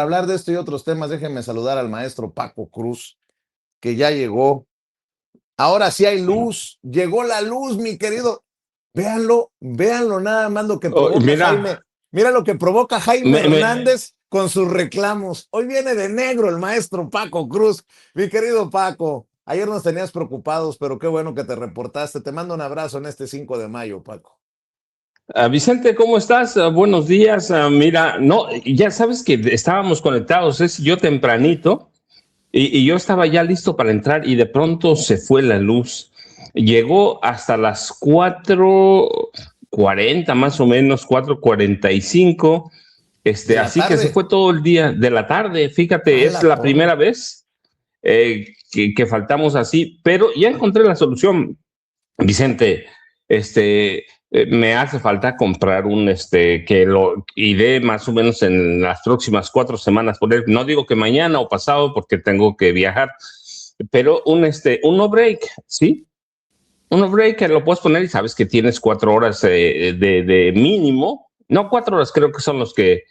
hablar de esto y otros temas, déjenme saludar al maestro Paco Cruz, que ya llegó. Ahora sí hay luz, llegó la luz, mi querido. Véanlo, véanlo nada más lo que provoca Jaime. Mira, Mira lo que provoca Jaime me, me, Hernández con sus reclamos. Hoy viene de negro el maestro Paco Cruz. Mi querido Paco, ayer nos tenías preocupados, pero qué bueno que te reportaste. Te mando un abrazo en este 5 de mayo, Paco. Vicente, ¿cómo estás? Buenos días. Mira, no, ya sabes que estábamos conectados, es yo tempranito, y yo estaba ya listo para entrar y de pronto se fue la luz. Llegó hasta las 4:40 más o menos, 4:45. De la Así que se tarde, fue todo el día de la tarde. a Fíjate, es la la torre. primera vez que faltamos así, pero ya encontré la solución. Vicente, me hace falta comprar que lo iré más o menos en las próximas 4 semanas. No digo que mañana o pasado porque tengo que viajar, pero un no break, ¿sí? Un no break que lo puedes poner y sabes que tienes 4 horas de mínimo. No, 4 horas creo que son los que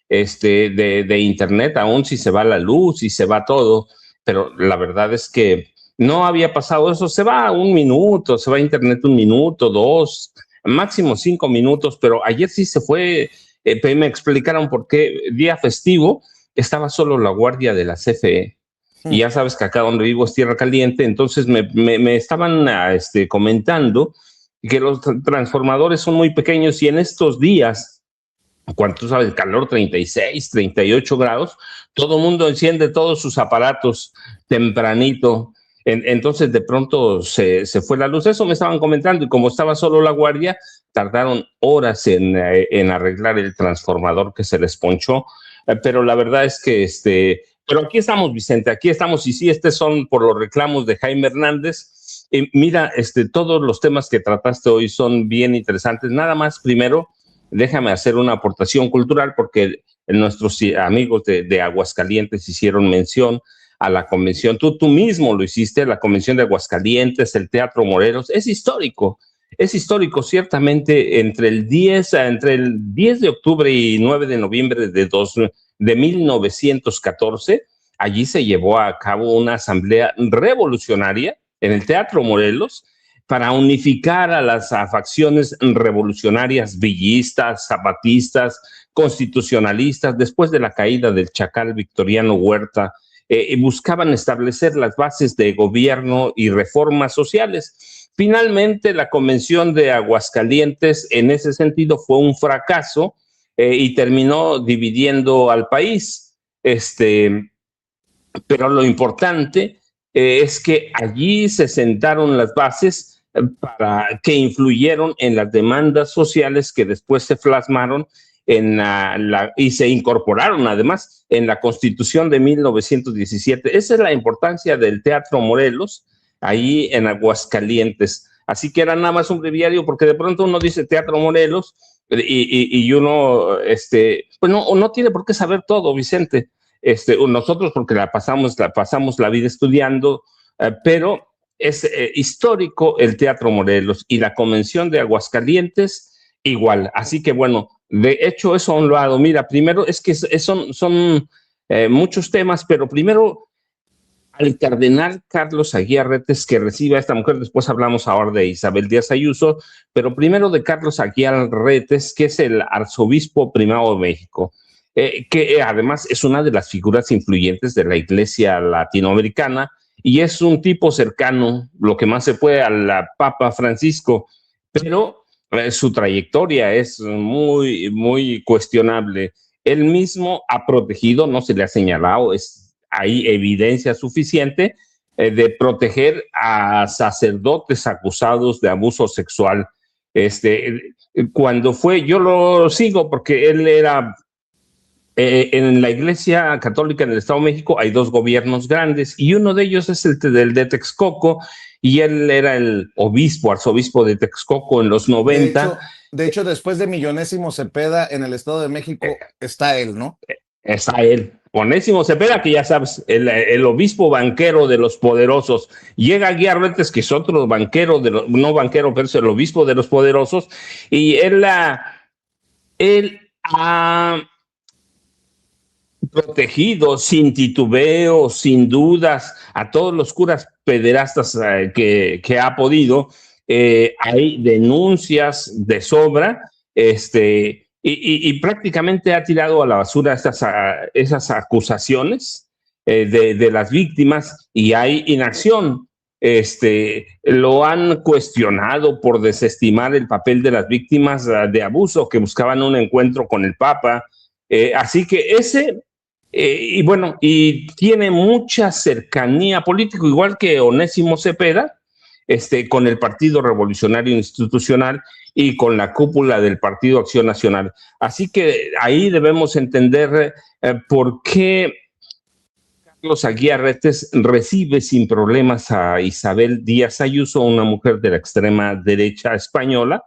de internet, aún si se va la luz y se va todo, pero la verdad es que no había pasado eso. Se va 1 minuto, se va a internet 1 minuto, 2, máximo 5 minutos, pero ayer sí se fue. Me explicaron por qué día festivo estaba solo la guardia de la CFE. Y ya sabes que acá donde vivo es tierra caliente, entonces me estaban comentando que los transformadores son muy pequeños y en estos días, cuando tú sabes, el calor 36, 38 grados, todo el mundo enciende todos sus aparatos tempranito. Entonces de pronto se fue la luz. Eso me estaban comentando y como estaba solo la guardia, tardaron horas en arreglar el transformador que se les ponchó. Pero la verdad es que pero aquí estamos, Vicente, aquí estamos. Y sí, son por los reclamos de Jaime Hernández. Mira, todos los temas que trataste hoy son bien interesantes. Nada más, primero, déjame hacer una aportación cultural porque nuestros amigos de Aguascalientes hicieron mención a la convención. Tú mismo lo hiciste, la convención de Aguascalientes, el Teatro Morelos. Es histórico, ciertamente, entre el 10 de octubre y 9 de noviembre de 1914, allí se llevó a cabo una asamblea revolucionaria en el Teatro Morelos para unificar a las facciones revolucionarias villistas, zapatistas, constitucionalistas, después de la caída del chacal Victoriano Huerta. Buscaban establecer las bases de gobierno y reformas sociales. Finalmente, la Convención de Aguascalientes en ese sentido fue un fracaso y terminó dividiendo al país. Pero lo importante es que allí se sentaron las bases para que influyeron en las demandas sociales que después se plasmaron y se incorporaron además en la Constitución de 1917. Esa es la importancia del Teatro Morelos, ahí en Aguascalientes. Así que era nada más un breviario, porque de pronto uno dice Teatro Morelos y uno, pues no tiene por qué saber todo, Vicente. Nosotros porque pasamos la vida estudiando, pero es histórico el Teatro Morelos y la Convención de Aguascalientes igual. Así que bueno, de hecho eso a un lado. Mira, primero es que son muchos temas, pero primero al cardenal Carlos Aguiar Retes, que recibe a esta mujer. Después hablamos ahora de Isabel Díaz Ayuso, pero primero de Carlos Aguiar Retes, que es el arzobispo primado de México, que además es una de las figuras influyentes de la iglesia latinoamericana y es un tipo cercano, lo que más se puede, al Papa Francisco, pero su trayectoria es muy, muy cuestionable. Él mismo ha protegido, no se le ha señalado, hay evidencia suficiente de proteger a sacerdotes acusados de abuso sexual. Cuando fue, yo lo sigo porque él era en la Iglesia Católica en el Estado de México hay dos gobiernos grandes y uno de ellos es el del de Texcoco y él era el arzobispo de Texcoco en los De 90. hecho, de hecho, después de Millonésimo Cepeda en el Estado de México está él, ¿no? Está él, Onésimo Cepeda, que ya sabes, el obispo banquero de los poderosos. Llega Aguiar Retes, que es otro banquero, no banquero, pero es el obispo de los poderosos, y él ha protegido sin titubeo, sin dudas, a todos los curas pederastas que ha podido. Hay denuncias de sobra, y prácticamente ha tirado a la basura esas acusaciones de las víctimas, y hay inacción. Lo han cuestionado por desestimar el papel de las víctimas de abuso que buscaban un encuentro con el Papa. Así que y bueno, y tiene mucha cercanía política, igual que Onésimo Cepeda, con el Partido Revolucionario Institucional y con la cúpula del Partido Acción Nacional. Así que ahí debemos entender por qué Carlos Aguiarretes recibe sin problemas a Isabel Díaz Ayuso, una mujer de la extrema derecha española.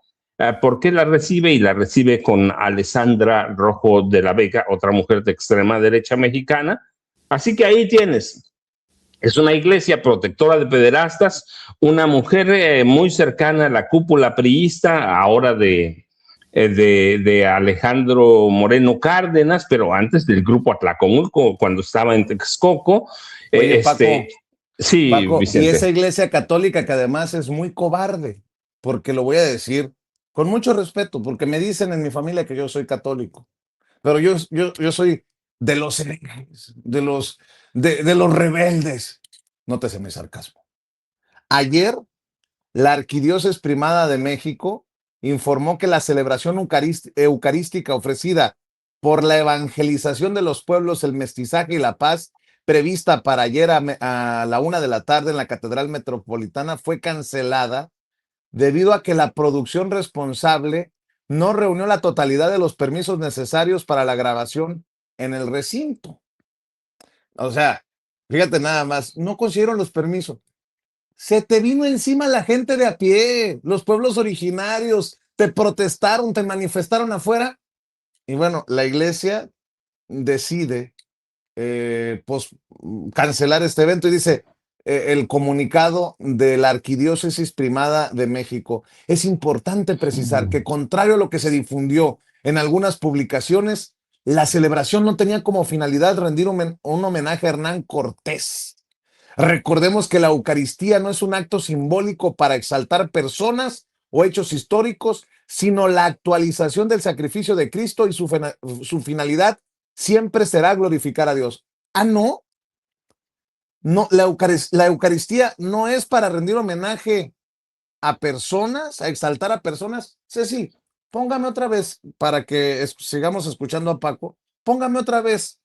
¿Por qué la recibe? Y la recibe con Alessandra Rojo de la Vega, otra mujer de extrema derecha mexicana. Así que ahí tienes. Es una iglesia protectora de pederastas, una mujer muy cercana a la cúpula priista, ahora de Alejandro Moreno Cárdenas, pero antes del grupo Atlacomulco, cuando estaba en Texcoco. Oye, Paco, sí, Paco, Vicente. y esa iglesia católica que además es muy cobarde, porque lo voy a decir con mucho respeto, porque me dicen en mi familia que yo soy católico, pero yo soy de los herejes, de los rebeldes. Nótese mi sarcasmo. Ayer, la Arquidiócesis Primada de México informó que la celebración eucarística ofrecida por la evangelización de los pueblos, el mestizaje y la paz, prevista para ayer a la 1 de la tarde en la Catedral Metropolitana, fue cancelada debido a que la producción responsable no reunió la totalidad de los permisos necesarios para la grabación en el recinto. O sea, fíjate nada más, no consiguieron los permisos. Se te vino encima la gente de a pie, los pueblos originarios, te protestaron, te manifestaron afuera. Y bueno, la iglesia decide cancelar este evento y dice el comunicado de la Arquidiócesis Primada de México. Es importante precisar que, contrario a lo que se difundió en algunas publicaciones, la celebración no tenía como finalidad rendir un homenaje a Hernán Cortés. Recordemos que la Eucaristía no es un acto simbólico para exaltar personas o hechos históricos, sino la actualización del sacrificio de Cristo, y su finalidad siempre será glorificar a Dios. No, la Eucaristía no es para rendir homenaje a personas, a exaltar a personas. Ceci, póngame otra vez, para que sigamos escuchando a Paco, póngame otra vez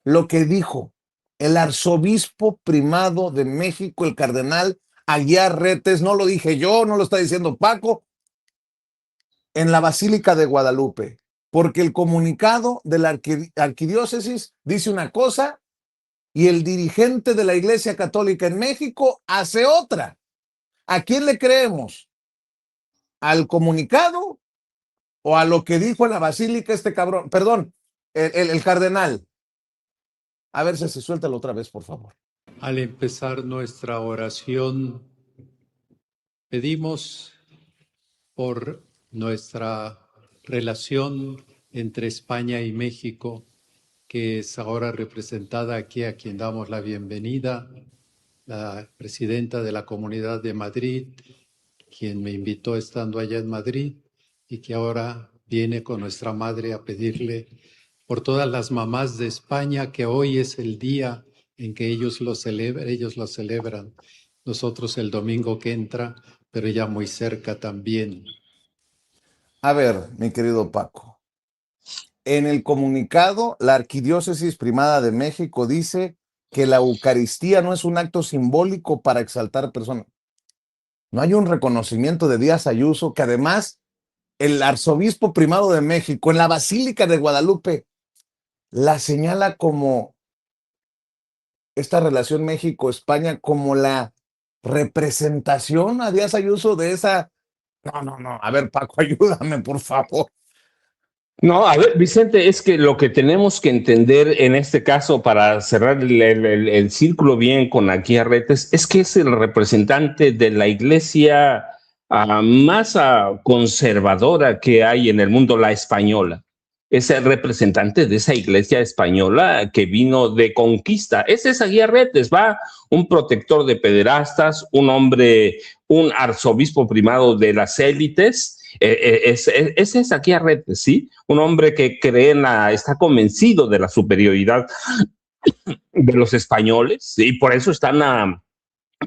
lo que dijo el arzobispo primado de México, el cardenal Aguiarretes. No lo dije yo, no lo está diciendo Paco, en la Basílica de Guadalupe, porque el comunicado de la arquidiócesis dice una cosa y el dirigente de la Iglesia Católica en México hace otra. ¿A quién le creemos? ¿Al comunicado o a lo que dijo en la Basílica este cabrón? Perdón, el cardenal. A ver si se suéltalo otra vez, por favor. Al empezar nuestra oración, pedimos por nuestra relación entre España y México, que es ahora representada aquí, a quien damos la bienvenida, la presidenta de la Comunidad de Madrid, quien me invitó estando allá en Madrid y que ahora viene con nuestra madre a pedirle por todas las mamás de España, que hoy es el día en que ellos lo celebran, nosotros el domingo que entra, pero ya muy cerca también. A ver, mi querido Paco, en el comunicado, la Arquidiócesis Primada de México dice que la Eucaristía no es un acto simbólico para exaltar personas. No hay un reconocimiento de Díaz Ayuso, que además el arzobispo primado de México en la Basílica de Guadalupe la señala como esta relación México-España, como la representación a Díaz Ayuso de esa. No. A ver, Paco, ayúdame, por favor. No, a ver, Vicente, es que lo que tenemos que entender en este caso, para cerrar el círculo bien con Aguiarretes, es que es el representante de la iglesia más conservadora que hay en el mundo, la española. es el representante de esa iglesia española que vino de conquista. Es esa Guiarretes, va un protector de pederastas, un hombre, un arzobispo primado de las élites. Es esa Guiarretes, ¿sí? Un hombre que cree está convencido de la superioridad de los españoles, y por eso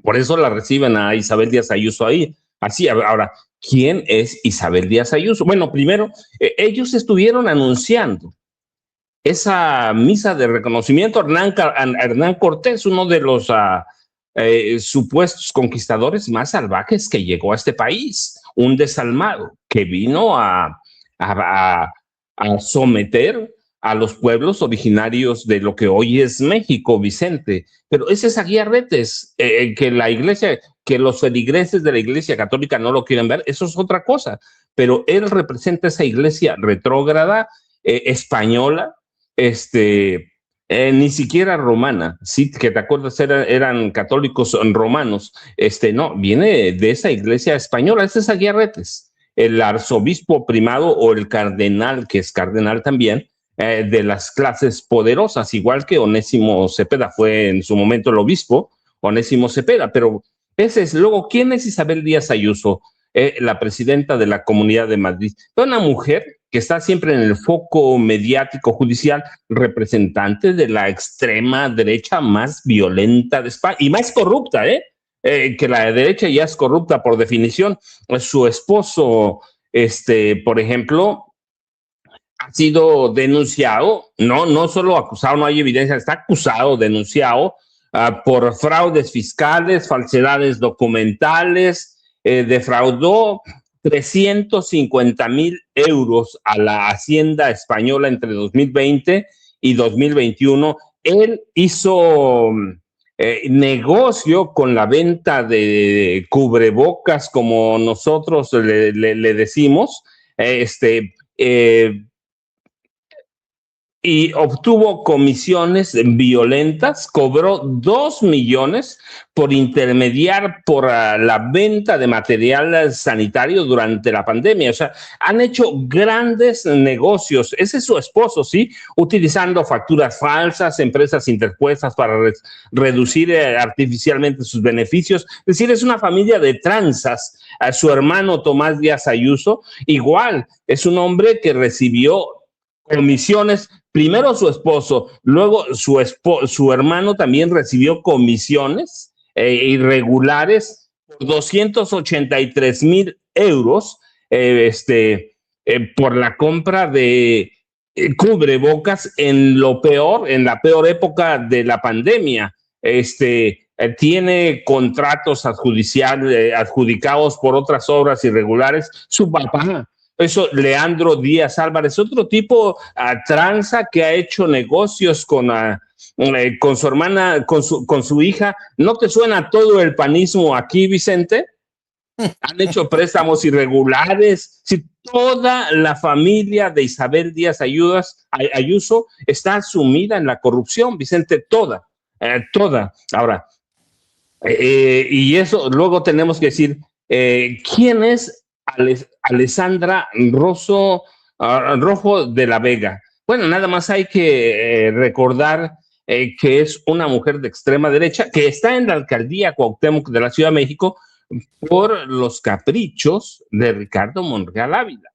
por eso la reciben a Isabel Díaz Ayuso ahí. Así, ahora, ¿quién es Isabel Díaz Ayuso? Bueno, primero, ellos estuvieron anunciando esa misa de reconocimiento a Hernán Cortés, uno de los supuestos conquistadores más salvajes que llegó a este país, un desalmado que vino a someter a los pueblos originarios de lo que hoy es México, Vicente. Pero es esa Guiarretes, que la iglesia, que los feligreses de la iglesia católica no lo quieren ver, eso es otra cosa. Pero él representa esa iglesia retrógrada, española, ni siquiera romana, sí, que te acuerdas, eran católicos romanos, no, viene de esa iglesia española, es esa Guiarretes, el arzobispo primado o el cardenal, que es cardenal también, de las clases poderosas, igual que Onésimo Cepeda fue en su momento el obispo, Onésimo Cepeda, pero ese es. Luego, ¿quién es Isabel Díaz Ayuso? La presidenta de la Comunidad de Madrid, una mujer que está siempre en el foco mediático judicial, representante de la extrema derecha más violenta de España y más corrupta, que la derecha ya es corrupta por definición. Su esposo, por ejemplo, ha sido denunciado, no solo acusado, no hay evidencia, está acusado, denunciado por fraudes fiscales, falsedades documentales, defraudó 350,000 euros a la Hacienda española entre 2020 y 2021. Él hizo negocio con la venta de cubrebocas, como nosotros le decimos, y obtuvo comisiones violentas, cobró 2 millones por intermediar por la venta de material sanitario durante la pandemia. O sea, han hecho grandes negocios. Ese es su esposo, ¿sí? Utilizando facturas falsas, empresas interpuestas para reducir artificialmente sus beneficios. Es decir, es una familia de tranzas. A su hermano Tomás Díaz Ayuso, igual, es un hombre que recibió comisiones. Primero su esposo, luego su hermano también recibió comisiones irregulares por 283,000 euros por la compra de cubrebocas en la peor época de la pandemia. Tiene contratos adjudicados por otras obras irregulares. Su papá, eso, Leandro Díaz Álvarez, otro tipo tranza que ha hecho negocios con su hermana, con su hija. ¿No te suena todo el panismo aquí, Vicente? Han hecho préstamos irregulares. Sí, toda la familia de Isabel Díaz Ayuso está sumida en la corrupción, Vicente, toda. Ahora, y eso luego tenemos que decir, ¿quién es Alessandra Rojo de la Vega? Bueno, nada más hay que recordar que es una mujer de extrema derecha que está en la alcaldía Cuauhtémoc de la Ciudad de México por los caprichos de Ricardo Monreal Ávila.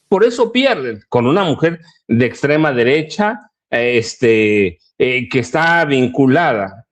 Por eso pierden con una mujer de extrema derecha, que está vinculada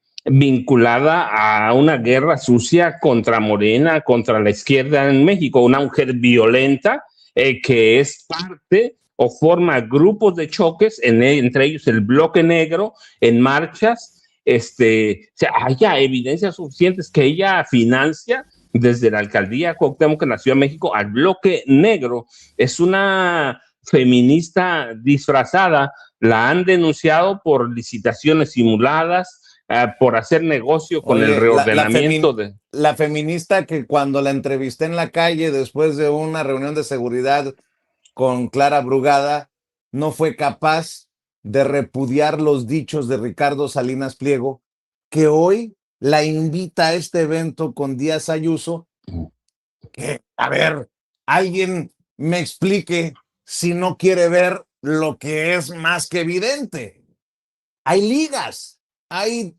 a una guerra sucia contra Morena, contra la izquierda en México, una mujer violenta que es parte o forma grupos de choques, entre ellos el Bloque Negro, en marchas. O sea, haya evidencias suficientes que ella financia desde la alcaldía Cuauhtémoc en la Ciudad de México al Bloque Negro. Es una feminista disfrazada, la han denunciado por licitaciones simuladas, por hacer negocio con el reordenamiento la feminista que cuando la entrevisté en la calle después de una reunión de seguridad con Clara Brugada, no fue capaz de repudiar los dichos de Ricardo Salinas Pliego, que hoy la invita a este evento con Díaz Ayuso. Que, a ver, alguien me explique si no quiere ver lo que es más que evidente. Hay ligas, hay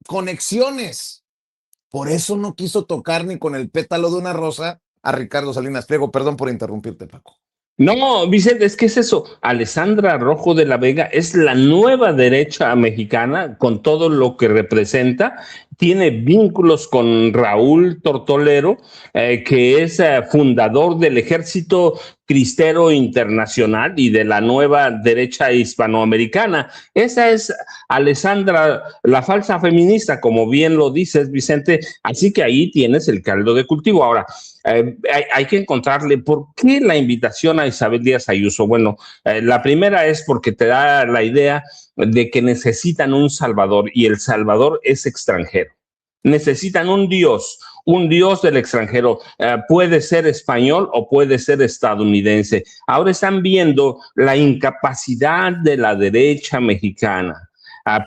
conexiones. Por eso no quiso tocar ni con el pétalo de una rosa a Ricardo Salinas Pliego. Perdón por interrumpirte, Paco. No, Vicente, es que es eso. Alessandra Rojo de la Vega es la nueva derecha mexicana con todo lo que representa. Tiene vínculos con Raúl Tortolero, que es fundador del Ejército Cristero Internacional y de la nueva derecha hispanoamericana. Esa es Alessandra, la falsa feminista, como bien lo dices, Vicente. Así que ahí tienes el caldo de cultivo. Ahora, hay que encontrarle por qué la invitación a Isabel Díaz Ayuso. Bueno, la primera es porque te da la idea de que necesitan un salvador y el salvador es extranjero. Necesitan un dios del extranjero. Puede ser español o puede ser estadounidense. Ahora están viendo la incapacidad de la derecha mexicana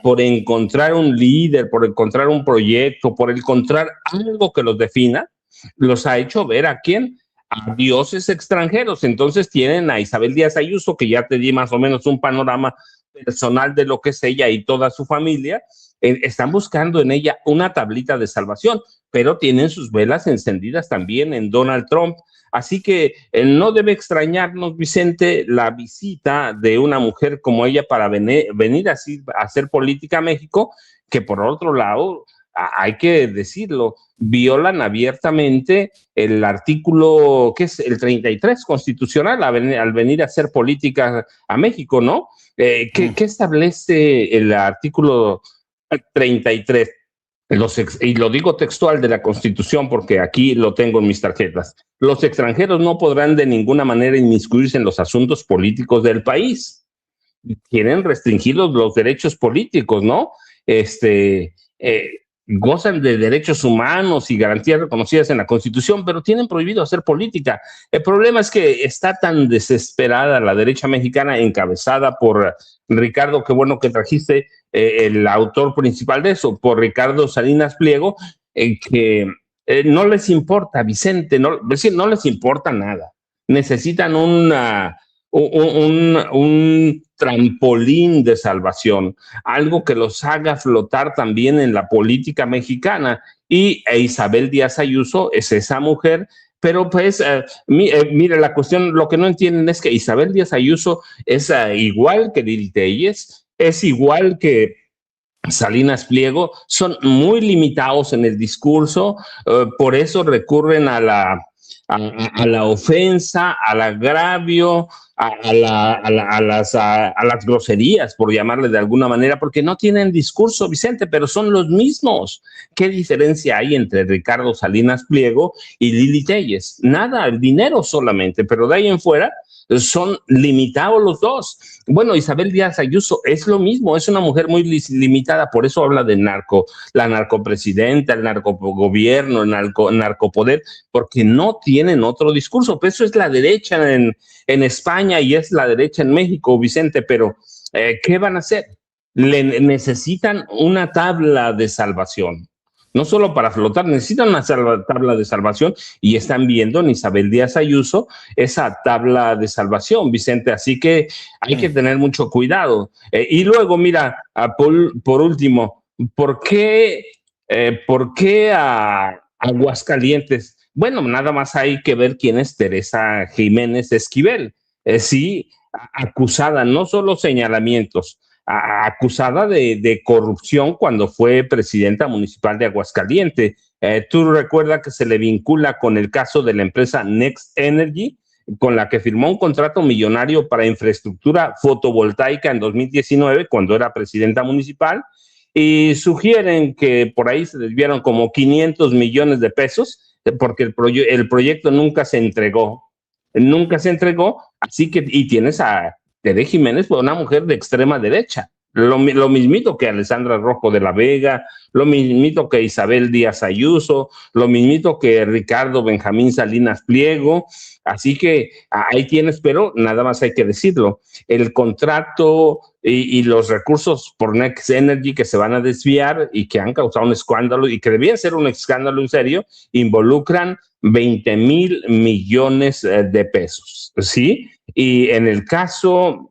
por encontrar un líder, por encontrar un proyecto, por encontrar algo que los defina. Los ha hecho ver a quién, a dioses extranjeros. Entonces tienen a Isabel Díaz Ayuso, que ya te di más o menos un panorama personal de lo que es ella y toda su familia. Están buscando en ella una tablita de salvación, pero tienen sus velas encendidas también en Donald Trump. Así que no debe extrañarnos, Vicente, la visita de una mujer como ella para venir así a hacer política a México, que por otro lado, hay que decirlo, violan abiertamente el artículo, que es el 33 constitucional, al venir a hacer política a México, ¿no? ¿Qué establece el artículo 33? Y lo digo textual de la Constitución porque aquí lo tengo en mis tarjetas. Los extranjeros no podrán de ninguna manera inmiscuirse en los asuntos políticos del país. Tienen restringidos los derechos políticos, ¿no? Gozan de derechos humanos y garantías reconocidas en la Constitución, pero tienen prohibido hacer política. El problema es que está tan desesperada la derecha mexicana, encabezada por Ricardo, qué bueno que trajiste el autor principal de eso, por Ricardo Salinas Pliego, que no les importa, Vicente, no, es decir, no les importa nada. Necesitan un trampolín de salvación, algo que los haga flotar también en la política mexicana. Y Isabel Díaz Ayuso es esa mujer, pero pues, mire, la cuestión, lo que no entienden es que Isabel Díaz Ayuso es igual que Lili Telles, es igual que Salinas Pliego, son muy limitados en el discurso, por eso recurren a la ofensa, al agravio, a las groserías, por llamarle de alguna manera, porque no tienen discurso, Vicente, pero son los mismos. ¿Qué diferencia hay entre Ricardo Salinas Pliego y Lili Telles? Nada, el dinero solamente, pero de ahí en fuera son limitados los dos. Bueno, Isabel Díaz Ayuso es lo mismo, es una mujer muy limitada, por eso habla de la narcopresidenta, el narcogobierno, el narcopoder, porque no tienen otro discurso. Pero eso es la derecha en España y es la derecha en México, Vicente, pero ¿qué van a hacer? Necesitan una tabla de salvación. No solo para flotar, necesitan una tabla de salvación y están viendo en Isabel Díaz Ayuso esa tabla de salvación, Vicente. Así que hay que tener mucho cuidado. Y luego, mira, por último, ¿por qué a Aguascalientes? Bueno, nada más hay que ver quién es Teresa Jiménez Esquivel. Sí, acusada, no solo señalamientos, acusada de corrupción cuando fue presidenta municipal de Aguascalientes. Tú recuerdas que se le vincula con el caso de la empresa Next Energy, con la que firmó un contrato millonario para infraestructura fotovoltaica en 2019, cuando era presidenta municipal, y sugieren que por ahí se desviaron como 500 millones de pesos, porque el proyecto nunca se entregó. Nunca se entregó, así que, y tienes a Tere Jiménez, pues una mujer de extrema derecha, lo mismito que Alessandra Rojo de la Vega, lo mismito que Isabel Díaz Ayuso, lo mismito que Ricardo Benjamín Salinas Pliego. Así que ahí tienes, pero nada más hay que decirlo, el contrato y los recursos por Next Energy que se van a desviar y que han causado un escándalo y que debían ser un escándalo en serio, involucran 20,000 millones de pesos, ¿sí? Y en el caso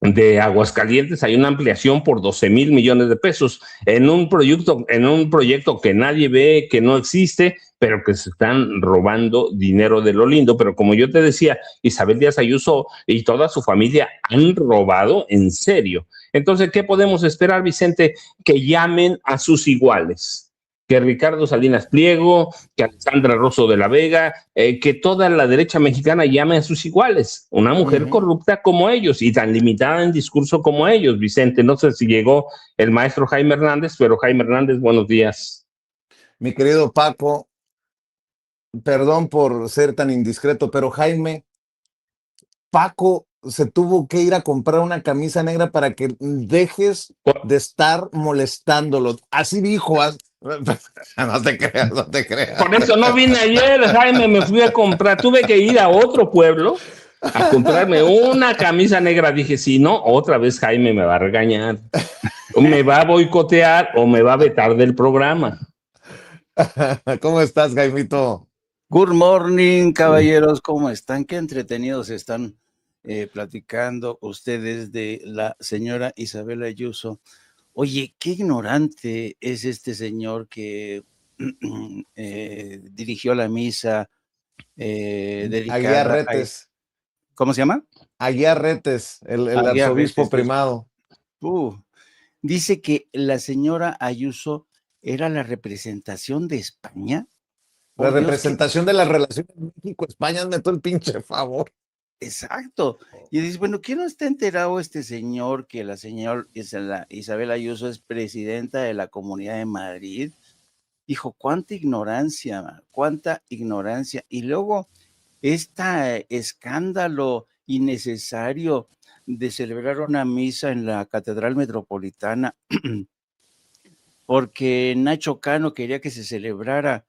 de Aguascalientes hay una ampliación por 12,000 millones de pesos en un proyecto que nadie ve, que no existe, pero que se están robando dinero de lo lindo. Pero como yo te decía, Isabel Díaz Ayuso y toda su familia han robado en serio. Entonces, ¿qué podemos esperar, Vicente? Que llamen a sus iguales, que Ricardo Salinas Pliego, que Alessandra Rosso de la Vega, que toda la derecha mexicana llame a sus iguales, una mujer corrupta como ellos y tan limitada en discurso como ellos, Vicente. No sé si llegó el maestro Jaime Hernández, pero Jaime Hernández, buenos días. Mi querido Paco, perdón por ser tan indiscreto, pero Jaime, Paco se tuvo que ir a comprar una camisa negra para que dejes de estar molestándolo. Así dijo. No te creas, no te creas. Por eso no vine ayer, Jaime, me fui a comprar, tuve que ir a otro pueblo a comprarme una camisa negra. Dije, si no, otra vez Jaime me va a regañar, o me va a boicotear o me va a vetar del programa. ¿Cómo estás, Jaimito? Good morning, caballeros, ¿cómo están? Qué entretenidos están platicando ustedes de la señora Isabel Ayuso. Oye, qué ignorante es este señor que dirigió la misa dedicada Aguiar Retes. ¿Cómo se llama? Aguiar Retes, el arzobispo Retes, primado. Dice que la señora Ayuso era la representación de España. La representación de las relaciones México-España, hazme todo el pinche favor. Exacto. Y dices, bueno, ¿quién no está enterado este señor que la señora Isabel Ayuso es presidenta de la Comunidad de Madrid? Dijo, cuánta ignorancia, cuánta ignorancia. Y luego, este escándalo innecesario de celebrar una misa en la Catedral Metropolitana, porque Nacho Cano quería que se celebrara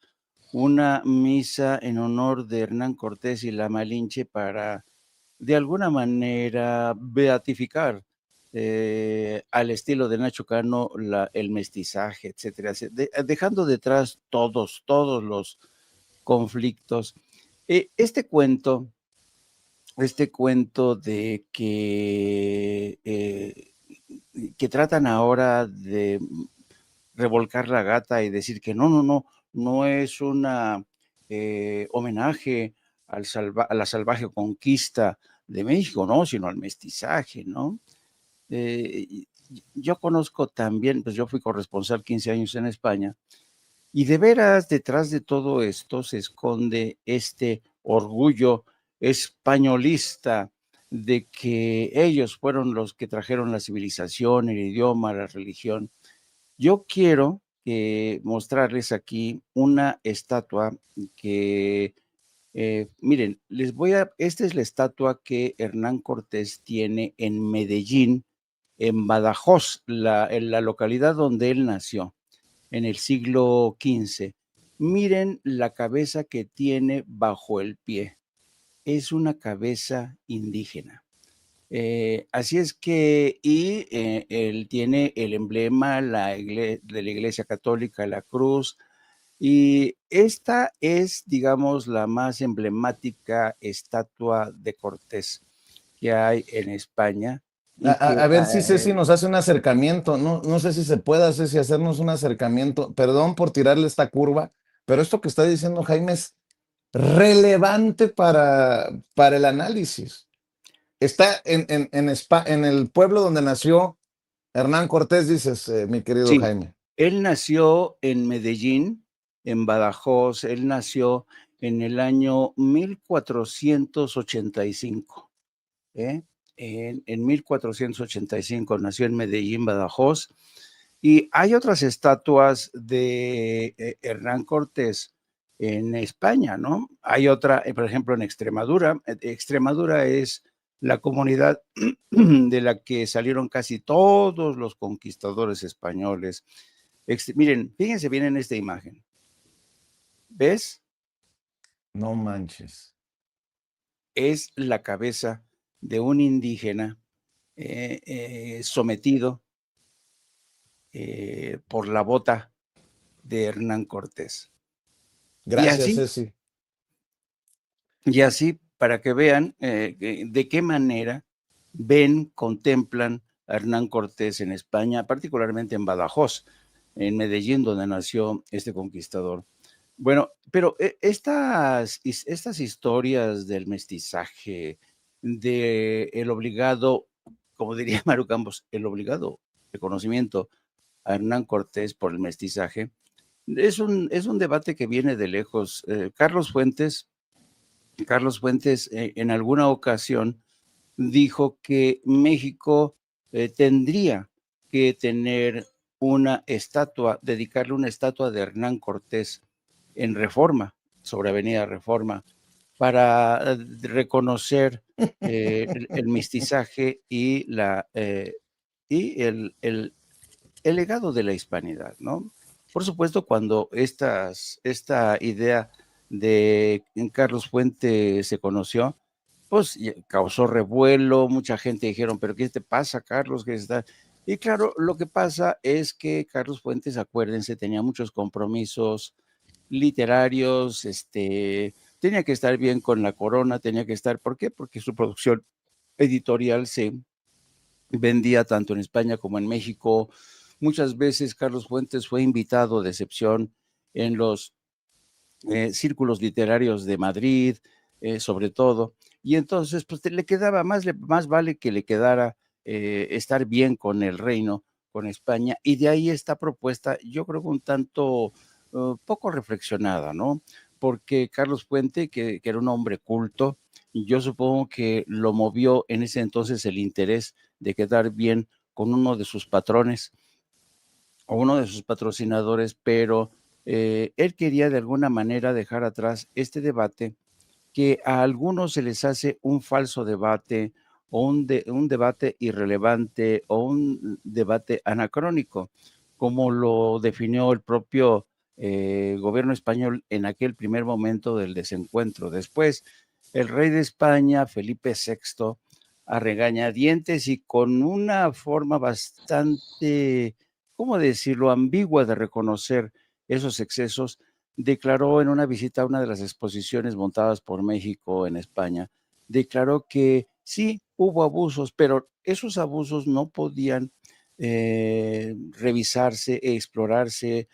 una misa en honor de Hernán Cortés y la Malinche para, de alguna manera, beatificar al estilo de Nacho Cano el mestizaje, etcétera, dejando detrás todos los conflictos. Este cuento de que tratan ahora de revolcar la gata y decir que no es una homenaje a la salvaje conquista de México, no, sino al mestizaje, ¿no? Yo conozco también, pues yo fui corresponsal 15 años en España, y de veras detrás de todo esto se esconde este orgullo españolista de que ellos fueron los que trajeron la civilización, el idioma, la religión. Yo quiero mostrarles aquí una estatua que, miren, esta es la estatua que Hernán Cortés tiene en Medellín, en Badajoz, en la localidad donde él nació, en el siglo XV. Miren la cabeza que tiene bajo el pie. Es una cabeza indígena. Así es que, él tiene el emblema de la Iglesia Católica, la cruz, y esta es, digamos, la más emblemática estatua de Cortés que hay en España. A ver si Ceci nos hace un acercamiento, no sé si se pueda, Ceci, hacernos un acercamiento, perdón por tirarle esta curva, pero esto que está diciendo Jaime es relevante para el análisis. Está en el pueblo donde nació Hernán Cortés, dices, mi querido Jaime. Él nació en Medellín, en Badajoz, él nació en el año 1485, En 1485 nació en Medellín, Badajoz, y hay otras estatuas de Hernán Cortés en España, ¿no? Hay otra, por ejemplo, en Extremadura. Extremadura es la comunidad de la que salieron casi todos los conquistadores españoles. Miren, fíjense bien en esta imagen. ¿Ves? No manches. Es la cabeza de un indígena sometido por la bota de Hernán Cortés. Gracias, Ceci. Y así, para que vean de qué manera ven, contemplan a Hernán Cortés en España, particularmente en Badajoz, en Medellín, donde nació este conquistador. Bueno, pero estas historias del mestizaje, del obligado, como diría Maru Campos, el obligado reconocimiento a Hernán Cortés por el mestizaje, es un debate que viene de lejos. Carlos Fuentes en alguna ocasión dijo que México tendría que tener una estatua, dedicarle una estatua de Hernán Cortés en Reforma, sobre Avenida Reforma, para reconocer el mestizaje y el legado de la hispanidad, ¿no? Por supuesto, cuando esta idea de Carlos Fuentes se conoció, pues causó revuelo, mucha gente dijeron, pero ¿qué te pasa, Carlos? ¿Qué está? Y claro, lo que pasa es que Carlos Fuentes, acuérdense, tenía muchos compromisos literarios, tenía que estar bien con la corona, tenía que estar, ¿por qué? Porque su producción editorial se vendía tanto en España como en México. Muchas veces Carlos Fuentes fue invitado de excepción en los círculos literarios de Madrid, sobre todo, y entonces pues le quedaba más vale que le quedara estar bien con el reino, con España, y de ahí esta propuesta, yo creo que un tanto poco reflexionada, ¿no? Porque Carlos Fuente, que era un hombre culto, y yo supongo que lo movió en ese entonces el interés de quedar bien con uno de sus patrones o uno de sus patrocinadores, pero él quería de alguna manera dejar atrás este debate que a algunos se les hace un falso debate o un debate irrelevante o un debate anacrónico, como lo definió el propio gobierno español en aquel primer momento del desencuentro. Después, el rey de España, Felipe VI, a regañadientes y con una forma bastante, ¿cómo decirlo?, ambigua de reconocer esos excesos, declaró en una visita a una de las exposiciones montadas por México en España, declaró que sí hubo abusos, pero esos abusos no podían revisarse e explorarse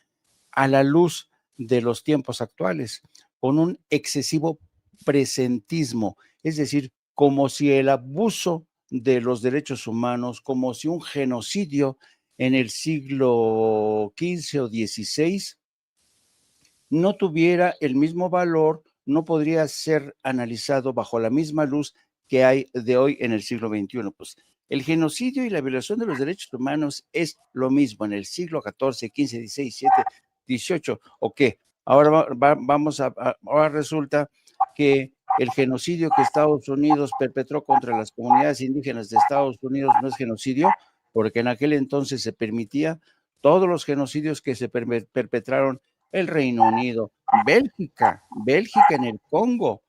a la luz de los tiempos actuales, con un excesivo presentismo, es decir, como si el abuso de los derechos humanos, como si un genocidio en el siglo XV o XVI no tuviera el mismo valor, no podría ser analizado bajo la misma luz que hay de hoy en el siglo XXI. Pues el genocidio y la violación de los derechos humanos es lo mismo en el siglo XIV, XV, XVI, XVII, XVIII, ¿o qué? Ahora ahora resulta que el genocidio que Estados Unidos perpetró contra las comunidades indígenas de Estados Unidos no es genocidio, porque en aquel entonces se permitía todos los genocidios que se perpetraron el Reino Unido, Bélgica en el Congo,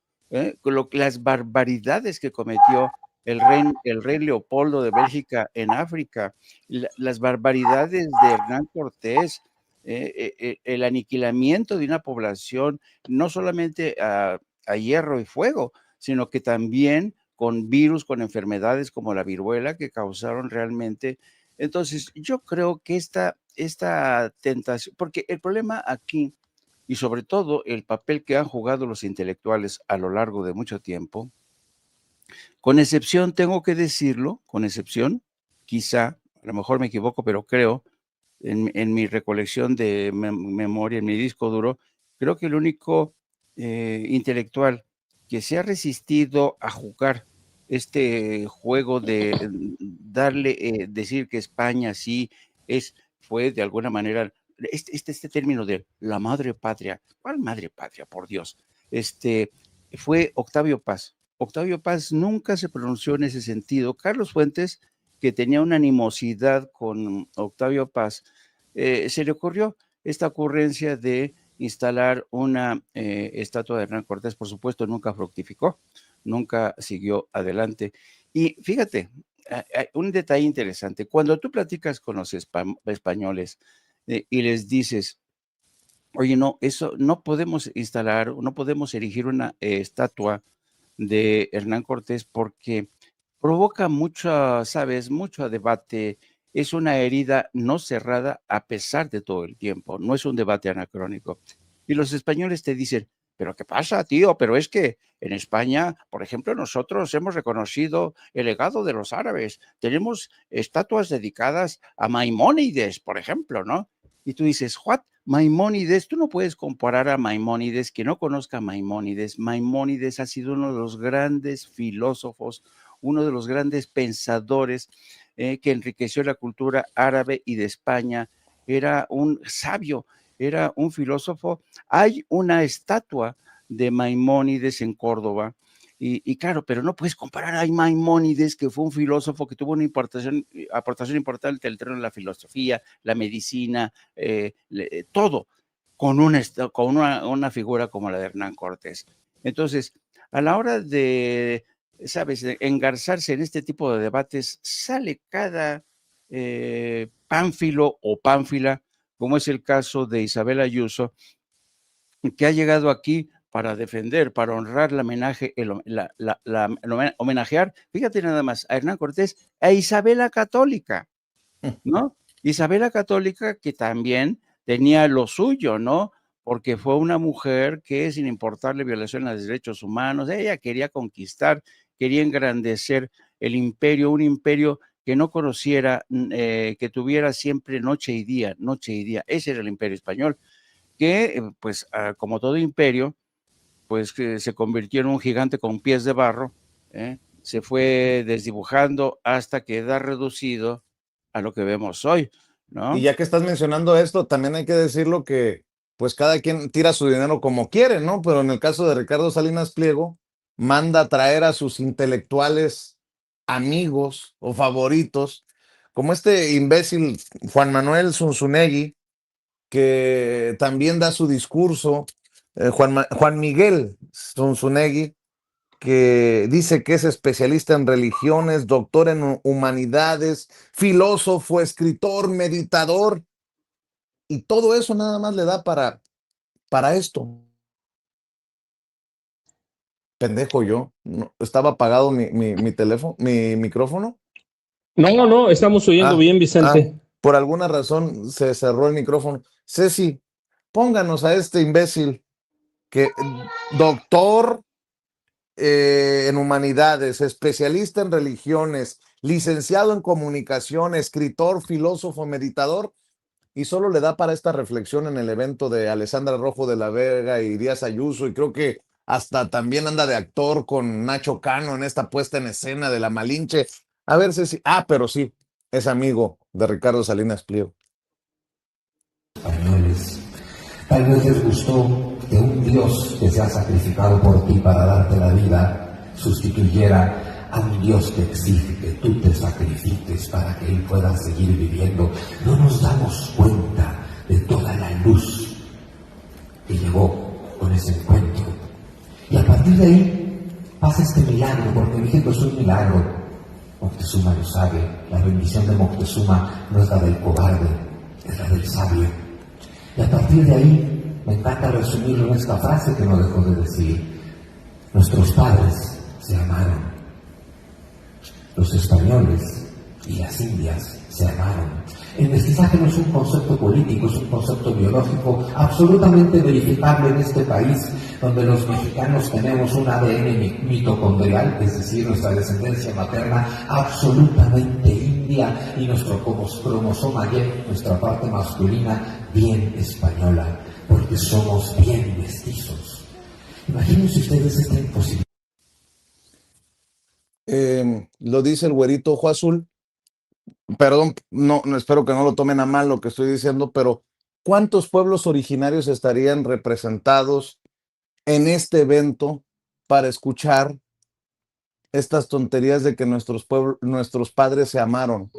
las barbaridades que cometió el rey Leopoldo de Bélgica en África, las barbaridades de Hernán Cortés, el aniquilamiento de una población, no solamente a hierro y fuego, sino que también con virus, con enfermedades como la viruela que causaron realmente. Entonces, yo creo que esta tentación, porque el problema aquí, y sobre todo el papel que han jugado los intelectuales a lo largo de mucho tiempo, con excepción, tengo que decirlo, con excepción, quizá, a lo mejor me equivoco, pero creo, en mi recolección de memoria, en mi disco duro, creo que el único intelectual que se ha resistido a jugar este juego de decir que España sí fue de alguna manera, este término de la madre patria, ¿cuál madre patria? Por Dios, fue Octavio Paz. Octavio Paz nunca se pronunció en ese sentido. Carlos Fuentes, que tenía una animosidad con Octavio Paz, se le ocurrió esta ocurrencia de instalar una estatua de Hernán Cortés. Por supuesto, nunca fructificó, nunca siguió adelante. Y fíjate, un detalle interesante, cuando tú platicas con los españoles y les dices, oye, no, eso no podemos instalar, no podemos erigir una estatua de Hernán Cortés porque provoca mucho, sabes, mucho debate. Es una herida no cerrada a pesar de todo el tiempo. No es un debate anacrónico. Y los españoles te dicen, pero ¿qué pasa, tío? Pero es que en España, por ejemplo, nosotros hemos reconocido el legado de los árabes. Tenemos estatuas dedicadas a Maimónides, por ejemplo, ¿no? Y tú dices, ¿what? Maimónides, tú no puedes comparar a Maimónides, que no conozca a Maimónides. Maimónides ha sido uno de los grandes filósofos, uno de los grandes pensadores que enriqueció la cultura árabe y de España. Era un sabio, era un filósofo. Hay una estatua de Maimónides en Córdoba. Y claro, pero no puedes comparar a Maimónides, que fue un filósofo que tuvo una aportación importante al terreno de la filosofía, la medicina, todo, con una figura como la de Hernán Cortés. Entonces, a la hora de, sabes, de engarzarse en este tipo de debates, sale cada pánfilo o pánfila, como es el caso de Isabel Ayuso, que ha llegado aquí para defender, para honrar homenajear, fíjate nada más, a Hernán Cortés, a Isabela Católica, ¿no? Isabela Católica, que también tenía lo suyo, ¿no? Porque fue una mujer que, sin importarle violación a los derechos humanos, ella quería conquistar, quería engrandecer el imperio, un imperio que no conociera, que tuviera siempre noche y día, noche y día. Ese era el imperio español, que, pues, como todo imperio, pues que se convirtió en un gigante con pies de barro, se fue desdibujando hasta quedar reducido a lo que vemos hoy, Y ¿no? ya que estás mencionando esto, también hay que decirlo que pues cada quien tira su dinero como quiere, ¿no? Pero en el caso de Ricardo Salinas Pliego, manda a traer a sus intelectuales amigos o favoritos, como este imbécil Juan Manuel Zunzunegui, que también da su discurso, Juan Miguel Zunzunegui, que dice que es especialista en religiones, doctor en humanidades, filósofo, escritor, meditador, y todo eso nada más le da para esto. Pendejo yo, no, estaba apagado mi teléfono, mi micrófono. No, no, estamos oyendo bien, Vicente. Por alguna razón se cerró el micrófono. Ceci, pónganos a este imbécil que doctor en humanidades, especialista en religiones, licenciado en comunicación, escritor, filósofo, meditador, y solo le da para esta reflexión en el evento de Alessandra Rojo de la Vega y Díaz Ayuso, y creo que hasta también anda de actor con Nacho Cano en esta puesta en escena de La Malinche. A ver si... pero sí, es amigo de Ricardo Salinas Pliego. Españoles, tal vez les gustó que un Dios que se ha sacrificado por ti para darte la vida sustituyera a un Dios que exige que tú te sacrifiques para que Él pueda seguir viviendo. No nos damos cuenta de toda la luz que llegó con ese encuentro. Y a partir de ahí pasa este milagro, porque México es un milagro. Moctezuma lo sabe, la bendición de Moctezuma no es la del cobarde, es la del sabio. Y a partir de ahí me encanta resumirlo en esta frase que no dejó de decir: nuestros padres se amaron, los españoles y las indias se amaron. El mestizaje no es un concepto político, es un concepto biológico absolutamente verificable en este país, donde los mexicanos tenemos un ADN mitocondrial, es decir, nuestra descendencia materna absolutamente india, y nuestro cromosoma Y, nuestra parte masculina, bien española, porque somos bien mestizos. Imagínense ustedes esta imposibilidad. Lo dice el güerito ojo azul. Perdón, no, espero que no lo tomen a mal lo que estoy diciendo, pero ¿cuántos pueblos originarios estarían representados en este evento para escuchar estas tonterías de que nuestros padres se amaron.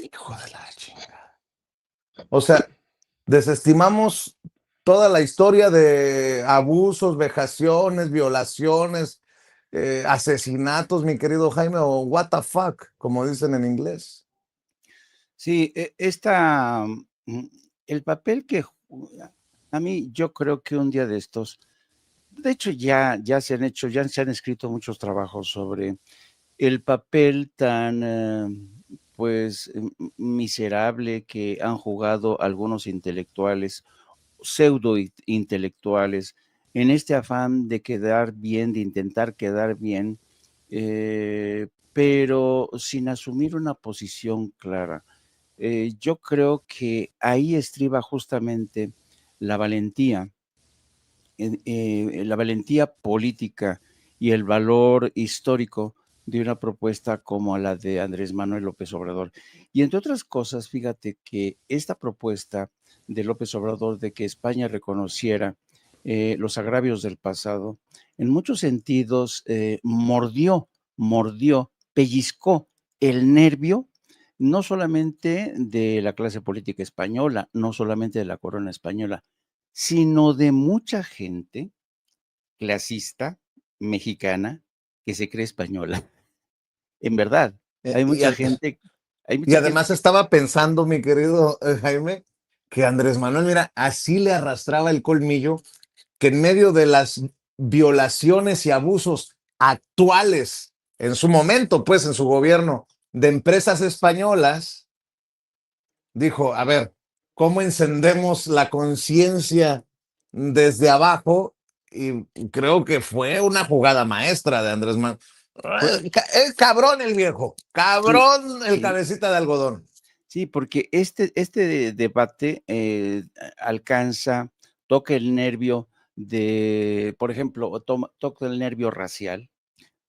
Hijo de la chingada. O sea, desestimamos toda la historia de abusos, vejaciones, violaciones, asesinatos, mi querido Jaime, o what the fuck, como dicen en inglés. Sí, el papel que a mí, yo creo que un día de estos, de hecho ya se han escrito muchos trabajos sobre el papel tan, pues, miserable que han jugado algunos intelectuales, pseudo intelectuales, en este afán de quedar bien, de intentar quedar bien, pero sin asumir una posición clara. Yo creo que ahí estriba justamente la valentía, la valentía política y el valor histórico de una propuesta como la de Andrés Manuel López Obrador. Y entre otras cosas, fíjate que esta propuesta de López Obrador de que España reconociera los agravios del pasado, en muchos sentidos mordió, pellizcó el nervio no solamente de la clase política española, no solamente de la corona española, sino de mucha gente clasista, mexicana, que se cree española. En verdad, Eh, hay y, mucha ad- gente hay y mucha gente además estaba pensando, mi querido Jaime, que Andrés Manuel, mira, así le arrastraba el colmillo, que en medio de las violaciones y abusos actuales, en su momento, pues en su gobierno, de empresas españolas, dijo, a ver, ¿cómo encendemos la conciencia desde abajo? Y creo que fue una jugada maestra de Andrés Manuel. pues Es cabrón el viejo, sí, cabrón el sí, cabecita de algodón. sí, porque este debate, toca el nervio de, por ejemplo, toca el nervio racial,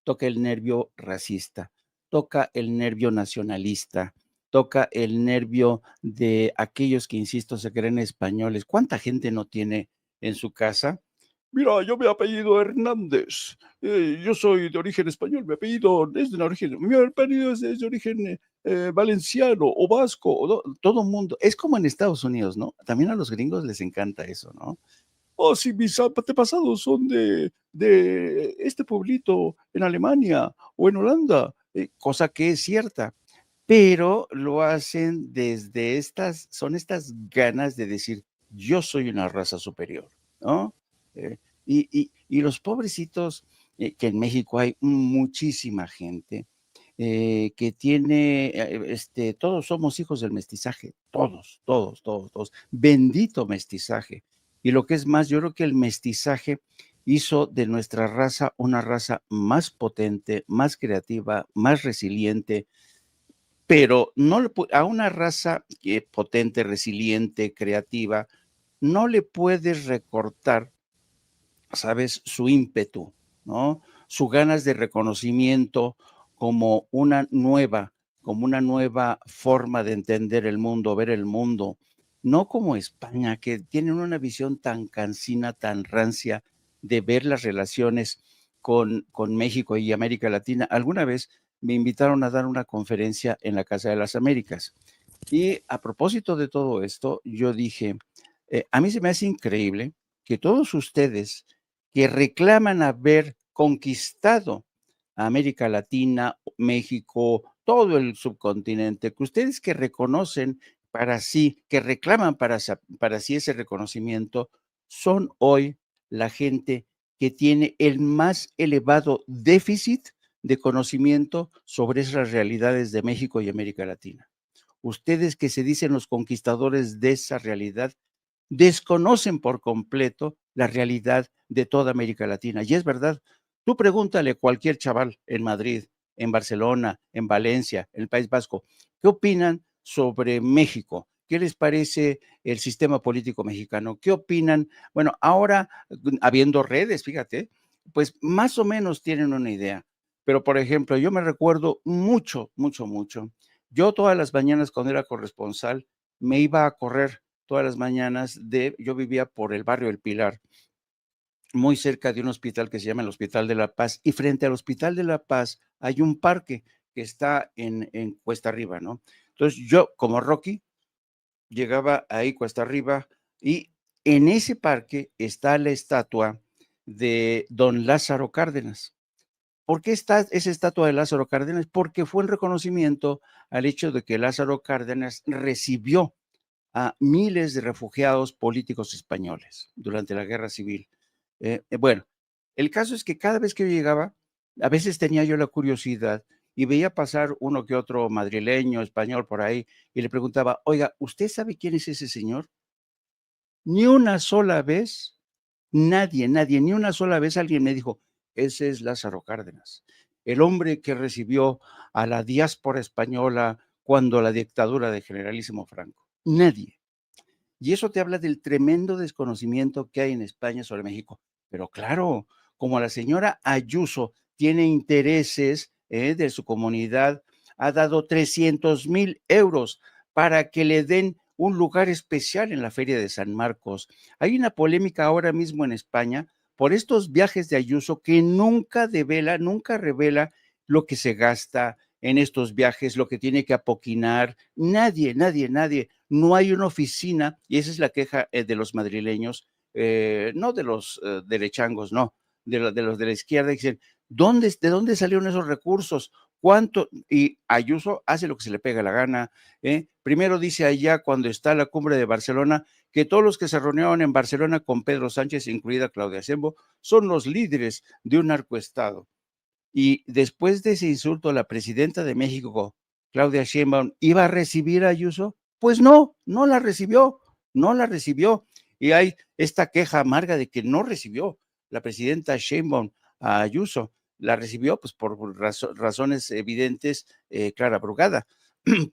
toca el nervio racista, toca el nervio nacionalista, toca el nervio de aquellos que, insisto, se creen españoles. ¿Cuánta gente no tiene en su casa? Mira, yo me apellido Hernández, yo soy de origen español, mi apellido es de origen, mi apellido es de origen valenciano o vasco, todo mundo. Es como en Estados Unidos, ¿no? También a los gringos les encanta eso, ¿no? Oh, si mis antepasados son de este pueblito en Alemania o en Holanda, cosa que es cierta, pero lo hacen desde son estas ganas de decir, yo soy una raza superior, ¿no? Eh, y los pobrecitos, que en México hay muchísima gente, que tiene, todos somos hijos del mestizaje, todos, bendito mestizaje. Y lo que es más, yo creo que el mestizaje hizo de nuestra raza una raza más potente, más creativa, más resiliente, pero no a una raza potente, resiliente, creativa, no le puedes recortar, ¿sabes? Su ímpetu, ¿no? Sus ganas de reconocimiento como como una nueva forma de entender el mundo, ver el mundo, no como España, que tienen una visión tan cansina, tan rancia de ver las relaciones con México y América Latina. Alguna vez me invitaron a dar una conferencia en la Casa de las Américas. Y a propósito de todo esto, yo dije, a mí se me hace increíble que todos ustedes que reclaman haber conquistado a América Latina, México, todo el subcontinente, que ustedes que reconocen para sí, que reclaman para sí ese reconocimiento, son hoy la gente que tiene el más elevado déficit de conocimiento sobre esas realidades de México y América Latina. Ustedes que se dicen los conquistadores de esa realidad, desconocen por completo la realidad de toda América Latina. Y es verdad, tú pregúntale a cualquier chaval en Madrid, en Barcelona, en Valencia, en el País Vasco, ¿qué opinan sobre México? ¿Qué les parece el sistema político mexicano? ¿Qué opinan? Bueno, ahora, habiendo redes, fíjate, pues más o menos tienen una idea. Pero, por ejemplo, yo me recuerdo mucho. Yo todas las mañanas cuando era corresponsal me iba a correr todas las mañanas yo vivía por el barrio El Pilar muy cerca de un hospital que se llama el Hospital de la Paz, y frente al Hospital de la Paz hay un parque que está en Cuesta Arriba, ¿no? Entonces yo, como Rocky, llegaba ahí Cuesta Arriba y en ese parque está la estatua de don Lázaro Cárdenas. ¿Por qué está esa estatua de Lázaro Cárdenas? Porque fue en reconocimiento al hecho de que Lázaro Cárdenas recibió a miles de refugiados políticos españoles durante la Guerra Civil. Bueno, el caso es que cada vez que yo llegaba, a veces tenía yo la curiosidad y veía pasar uno que otro madrileño, español por ahí, y le preguntaba, oiga, ¿usted sabe quién es ese señor? Ni una sola vez, nadie, ni una sola vez alguien me dijo, ese es Lázaro Cárdenas, el hombre que recibió a la diáspora española cuando la dictadura de Generalísimo Franco. Nadie. Y eso te habla del tremendo desconocimiento que hay en España sobre México. Pero claro, como la señora Ayuso tiene intereses de su comunidad, ha dado 300,000 euros para que le den un lugar especial en la Feria de San Marcos. Hay una polémica ahora mismo en España por estos viajes de Ayuso que nunca revela lo que se gasta en estos viajes, lo que tiene que apoquinar. Nadie. No hay una oficina, y esa es la queja de los madrileños, no de los derechangos, no, de los de la izquierda, dicen, ¿de dónde salieron esos recursos? ¿Cuánto? Y Ayuso hace lo que se le pega la gana. Primero dice allá, cuando está la cumbre de Barcelona, que todos los que se reunieron en Barcelona con Pedro Sánchez, incluida Claudia Sheinbaum, son los líderes de un narcoestado. Y después de ese insulto, la presidenta de México, Claudia Sheinbaum, ¿iba a recibir a Ayuso? Pues no la recibió. Y hay esta queja amarga de que no recibió la presidenta Sheinbaum a Ayuso. La recibió pues por razones evidentes, Clara Brugada,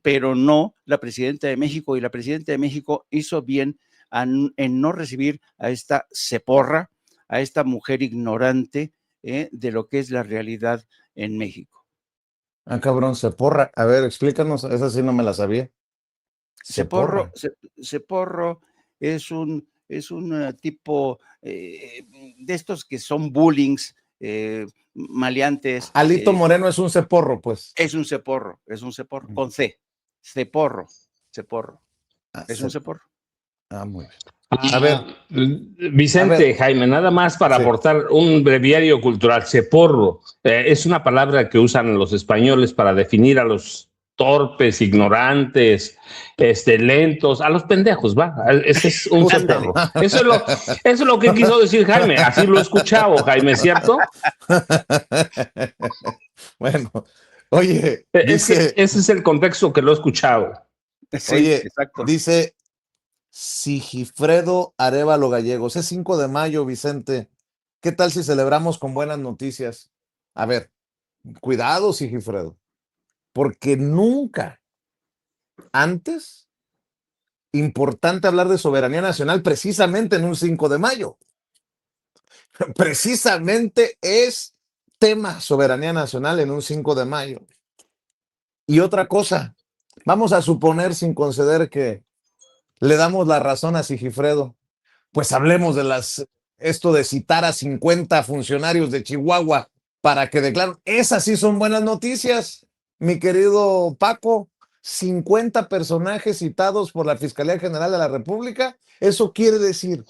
pero no la presidenta de México, y la presidenta de México hizo bien en no recibir a esta ceporra, a esta mujer ignorante de lo que es la realidad en México. Ah, cabrón, Ceporra. A ver, explícanos, esa sí no me la sabía. Ceporro es un tipo de estos que son bullings, maleantes. Alito Moreno es un ceporro, pues. Es un ceporro, con C. Ceporro. Es un ceporro. Muy bien. A ver, Vicente, Jaime, nada más para aportar un breviario cultural. Ceporro es una palabra que usan los españoles para definir a los torpes, ignorantes, lentos, a los pendejos, ¿va? Ese es un ceporro. Eso es lo que quiso decir Jaime. Así lo he escuchado, Jaime, ¿cierto? Bueno, oye, ese es el contexto que lo he escuchado. Sí, oye, exacto. Dice Sigifredo Arévalo Gallegos, es 5 de mayo, Vicente. ¿Qué tal si celebramos con buenas noticias? A ver, cuidado, Sigifredo, porque nunca antes importante hablar de soberanía nacional precisamente en un 5 de mayo. Precisamente es tema soberanía nacional en un 5 de mayo. Y otra cosa, vamos a suponer sin conceder que le damos la razón a Sigifredo, pues hablemos de esto de citar a 50 funcionarios de Chihuahua para que declaren. Esas sí son buenas noticias, mi querido Paco. 50 personajes citados por la Fiscalía General de la República. Eso quiere decir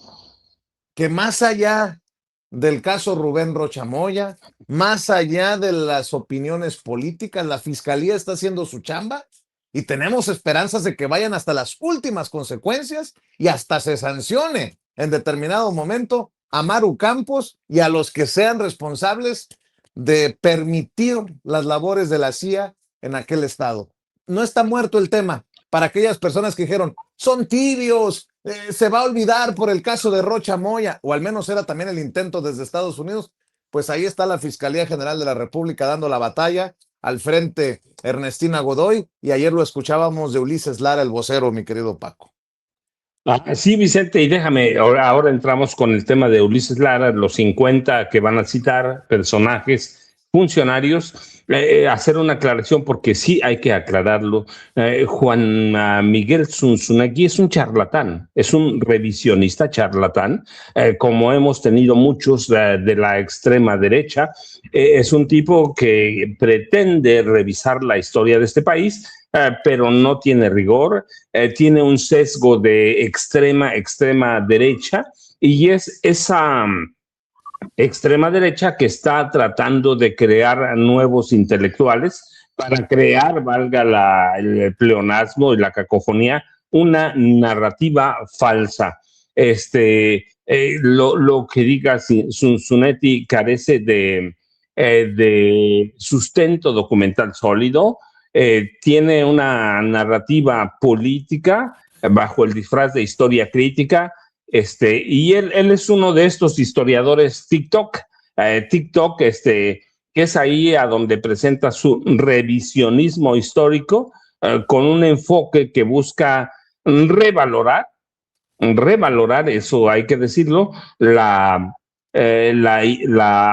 que más allá del caso Rubén Rocha Moya, más allá de las opiniones políticas, la Fiscalía está haciendo su chamba y tenemos esperanzas de que vayan hasta las últimas consecuencias y hasta se sancione en determinado momento a Maru Campos y a los que sean responsables de permitir las labores de la CIA en aquel estado. No está muerto el tema para aquellas personas que dijeron, son tibios, se va a olvidar por el caso de Rocha Moya, o al menos era también el intento desde Estados Unidos. Pues ahí está la Fiscalía General de la República dando la batalla, al frente Ernestina Godoy, y ayer lo escuchábamos de Ulises Lara, el vocero, mi querido Paco. Sí, Vicente, y déjame, ahora entramos con el tema de Ulises Lara, los 50 que van a citar, personajes funcionarios. Hacer una aclaración, porque sí hay que aclararlo. Juan Miguel Zunzunegui es un charlatán, es un revisionista charlatán, como hemos tenido muchos de la extrema derecha. Es un tipo que pretende revisar la historia de este país, pero no tiene rigor, tiene un sesgo de extrema derecha, y es esa extrema derecha que está tratando de crear nuevos intelectuales para crear, valga el pleonasmo y la cacofonía, una narrativa falsa. Lo que diga Zunzunegui carece de sustento documental sólido, tiene una narrativa política bajo el disfraz de historia crítica. Y él es uno de estos historiadores TikTok, que es ahí a donde presenta su revisionismo histórico, con un enfoque que busca revalorar, eso hay que decirlo, la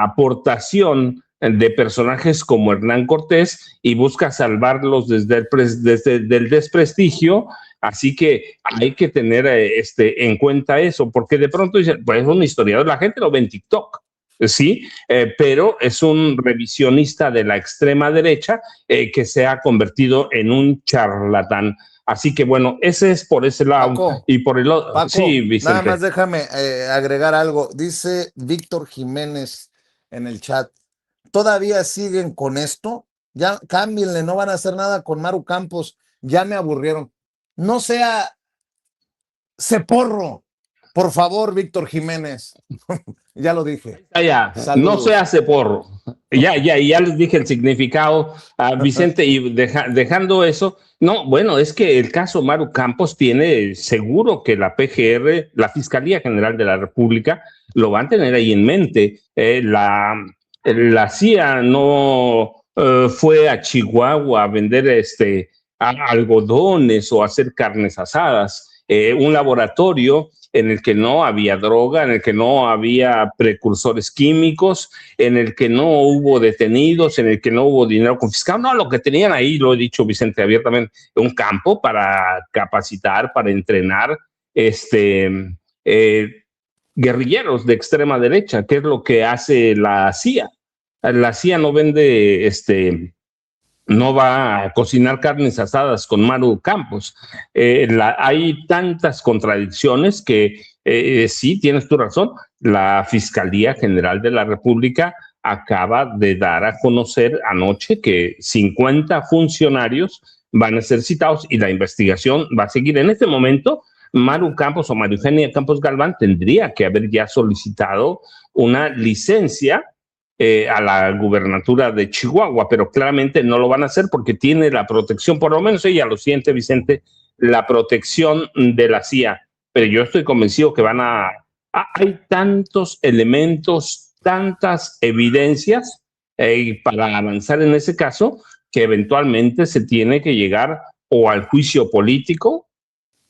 aportación de personajes como Hernán Cortés, y busca salvarlos desde el desprestigio. Así que hay que tener en cuenta eso, porque de pronto dicen, pues es un historiador, la gente lo ve en TikTok, ¿sí? Pero es un revisionista de la extrema derecha que se ha convertido en un charlatán. Así que bueno, ese es por ese lado. Paco, y por el otro. Paco, Sí, Vicente. nada más déjame agregar algo. Dice Víctor Jiménez en el chat, ¿todavía siguen con esto? Ya cámbienle, no van a hacer nada con Maru Campos, ya me aburrieron. No sea ceporro, por favor, Víctor Jiménez. Ya lo dije. Ya, no se hace porro. Ya les dije el significado a Vicente, y dejando eso, no, bueno, es que el caso Maru Campos tiene seguro que la PGR, la Fiscalía General de la República, lo van a tener ahí en mente. La CIA no fue a Chihuahua a vender algodones o hacer carnes asadas. Un laboratorio en el que no había droga, en el que no había precursores químicos, en el que no hubo detenidos, en el que no hubo dinero confiscado. No, lo que tenían ahí, lo he dicho Vicente abiertamente, un campo para capacitar, para entrenar guerrilleros de extrema derecha, que es lo que hace la CIA. La CIA no vende no va a cocinar carnes asadas con Maru Campos. Hay tantas contradicciones que sí, tienes tu razón, la Fiscalía General de la República acaba de dar a conocer anoche que 50 funcionarios van a ser citados y la investigación va a seguir. En este momento, Maru Campos o María Eugenia Campos Galván tendría que haber ya solicitado una licencia a la gubernatura de Chihuahua, pero claramente no lo van a hacer porque tiene la protección, por lo menos ella lo siente, Vicente, la protección de la CIA. Pero yo estoy convencido que hay tantos elementos, tantas evidencias para avanzar en ese caso, que eventualmente se tiene que llegar o al juicio político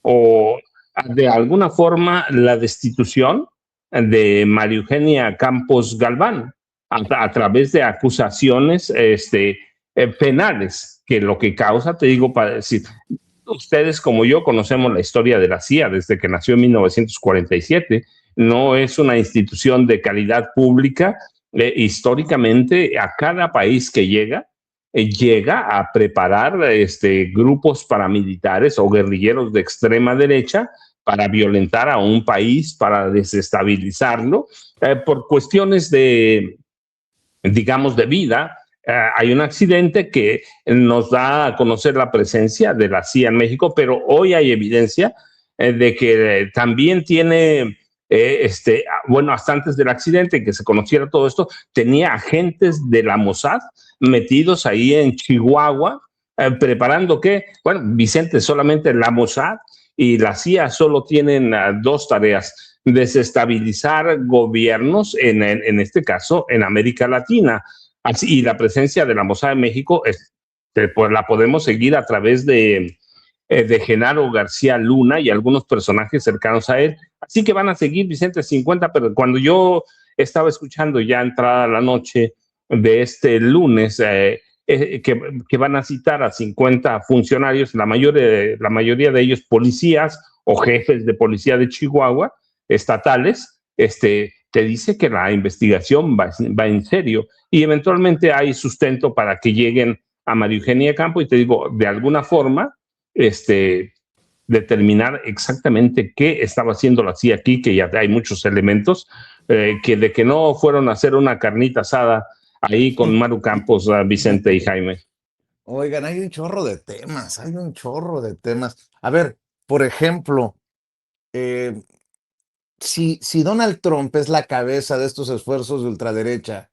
o de alguna forma la destitución de María Eugenia Campos Galván a través de acusaciones penales, que lo que causa, te digo, para decir, ustedes como yo conocemos la historia de la CIA desde que nació en 1947, no es una institución de calidad pública. Históricamente, a cada país que llega a preparar grupos paramilitares o guerrilleros de extrema derecha para violentar a un país, para desestabilizarlo, por cuestiones digamos, de vida. Hay un accidente que nos da a conocer la presencia de la CIA en México, pero hoy hay evidencia de que también tiene, bueno, hasta antes del accidente, que se conociera todo esto, tenía agentes de la Mossad metidos ahí en Chihuahua, preparando ¿qué? Bueno, Vicente, solamente la Mossad y la CIA solo tienen dos tareas: desestabilizar gobiernos, en este caso en América Latina. Así, y la presencia de la Mossad en México pues la podemos seguir a través de Genaro García Luna y algunos personajes cercanos a él. Así que van a seguir, Vicente, 50, pero cuando yo estaba escuchando ya entrada la noche de este lunes, que van a citar a 50 funcionarios, la mayoría de ellos policías o jefes de policía de Chihuahua, estatales, te dice que la investigación va en serio y eventualmente hay sustento para que lleguen a María Eugenia Campo y te digo, de alguna forma, determinar exactamente qué estaba haciendo la CIA aquí, que ya hay muchos elementos, que de que no fueron a hacer una carnita asada ahí con Maru Campos, Vicente y Jaime. Oigan, hay un chorro de temas, hay un chorro de temas. A ver, por ejemplo, eh, si Donald Trump es la cabeza de estos esfuerzos de ultraderecha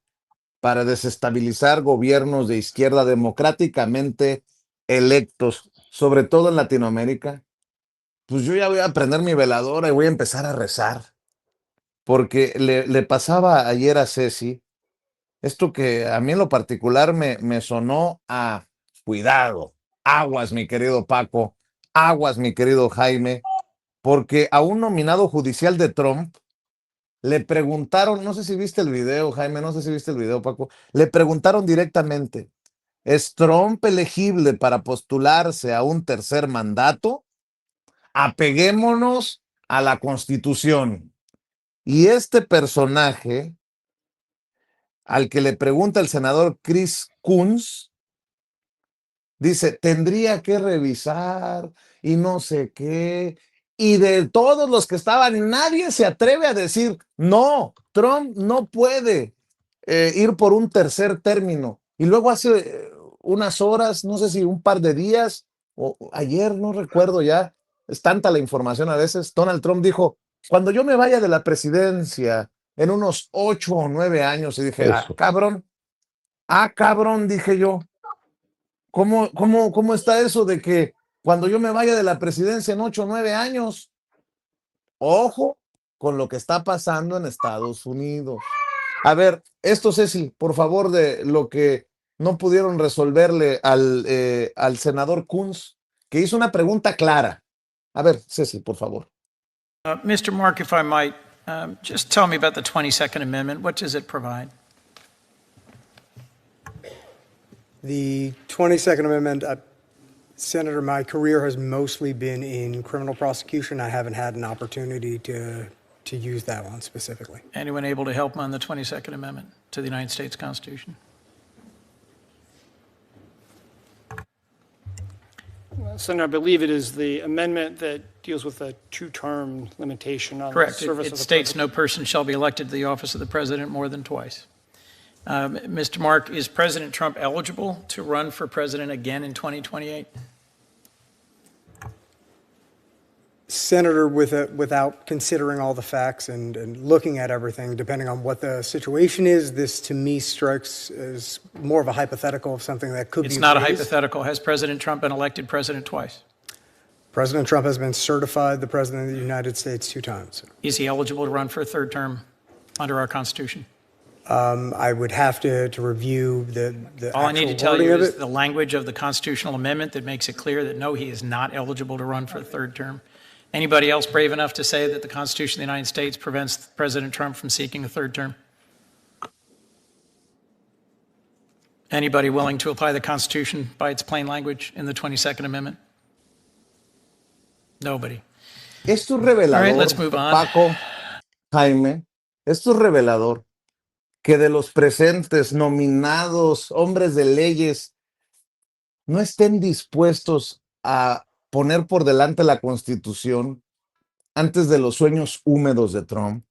para desestabilizar gobiernos de izquierda democráticamente electos, sobre todo en Latinoamérica, pues yo ya voy a prender mi veladora y voy a empezar a rezar, porque le pasaba ayer a Ceci esto que a mí en lo particular me sonó a cuidado, aguas, mi querido Paco, aguas, mi querido Jaime, porque a un nominado judicial de Trump le preguntaron, no sé si viste el video, Jaime, no sé si viste el video, Paco, le preguntaron directamente, ¿es Trump elegible para postularse a un tercer mandato? Apeguémonos a la Constitución. Y este personaje, al que le pregunta el senador Chris Coons, dice, tendría que revisar y no sé qué. Y de todos los que estaban, nadie se atreve a decir, no, Trump no puede ir por un tercer término. Y luego hace unas horas, no sé si un par de días, o ayer, no recuerdo ya, es tanta la información a veces, Donald Trump dijo, cuando yo me vaya de la presidencia en unos 8 o 9 años, y dije, cabrón, dije yo. ¿Cómo está eso de que cuando yo me vaya de la presidencia en 8 o 9 años, ojo con lo que está pasando en Estados Unidos? A ver, esto Ceci, por favor, de lo que no pudieron resolverle al senador Coons, que hizo una pregunta clara. A ver, Ceci, por favor. Mr. Mark, if I might, just tell me about the 22nd Amendment. What does it provide? The 22nd Amendment, Senator, my career has mostly been in criminal prosecution. I haven't had an opportunity to use that one specifically. Anyone able to help on the 22nd Amendment to the United States Constitution? Well, Senator, I believe it is the amendment that deals with a two-term limitation on Correct. the service It of the states president. no person shall be elected to the office of the president more than twice. Mr. Mark, is President Trump eligible to run for president again in 2028? Senator, without considering all the facts and looking at everything, depending on what the situation is, this to me strikes as more of a hypothetical of something that could be It's not a raised. hypothetical. Has President Trump been elected president twice? President Trump has been certified the President of the United States 2 times. Is he eligible to run for a third term under our Constitution? I would have to review the All I need to actual tell wording you of is it. the language of the constitutional amendment that makes it clear that no, he is not eligible to run for a third term. Anybody else brave enough to say that the Constitution of the United States prevents President Trump from seeking a third term? Anybody willing to apply the Constitution by its plain language in the 22nd Amendment? Nobody. Esto es revelador, All right, let's move on. Paco, Jaime, esto es revelador que de los presentes, nominados, hombres de leyes, no estén dispuestos a poner por delante la Constitución antes de los sueños húmedos de Trump,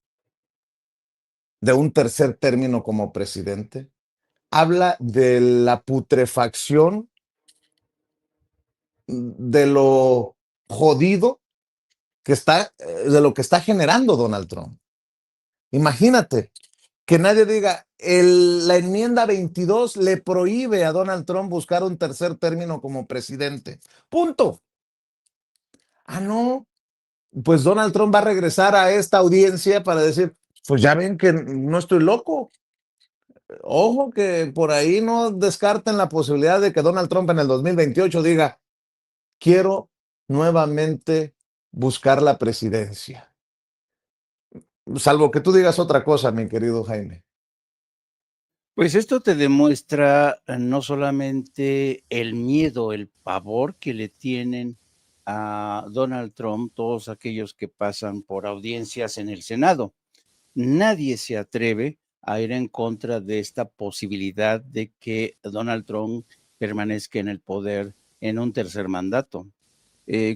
de un tercer término como presidente. Habla de la putrefacción, de lo jodido que está, de lo que está generando Donald Trump. Imagínate que nadie diga, la enmienda 22 le prohíbe a Donald Trump buscar un tercer término como presidente. Punto. No, pues Donald Trump va a regresar a esta audiencia para decir, pues ya ven que no estoy loco. Ojo que por ahí no descarten la posibilidad de que Donald Trump en el 2028 diga, quiero nuevamente buscar la presidencia. Salvo que tú digas otra cosa, mi querido Jaime. Pues esto te demuestra no solamente el miedo, el pavor que le tienen a Donald Trump todos aquellos que pasan por audiencias en el Senado. Nadie se atreve a ir en contra de esta posibilidad de que Donald Trump permanezca en el poder en un tercer mandato.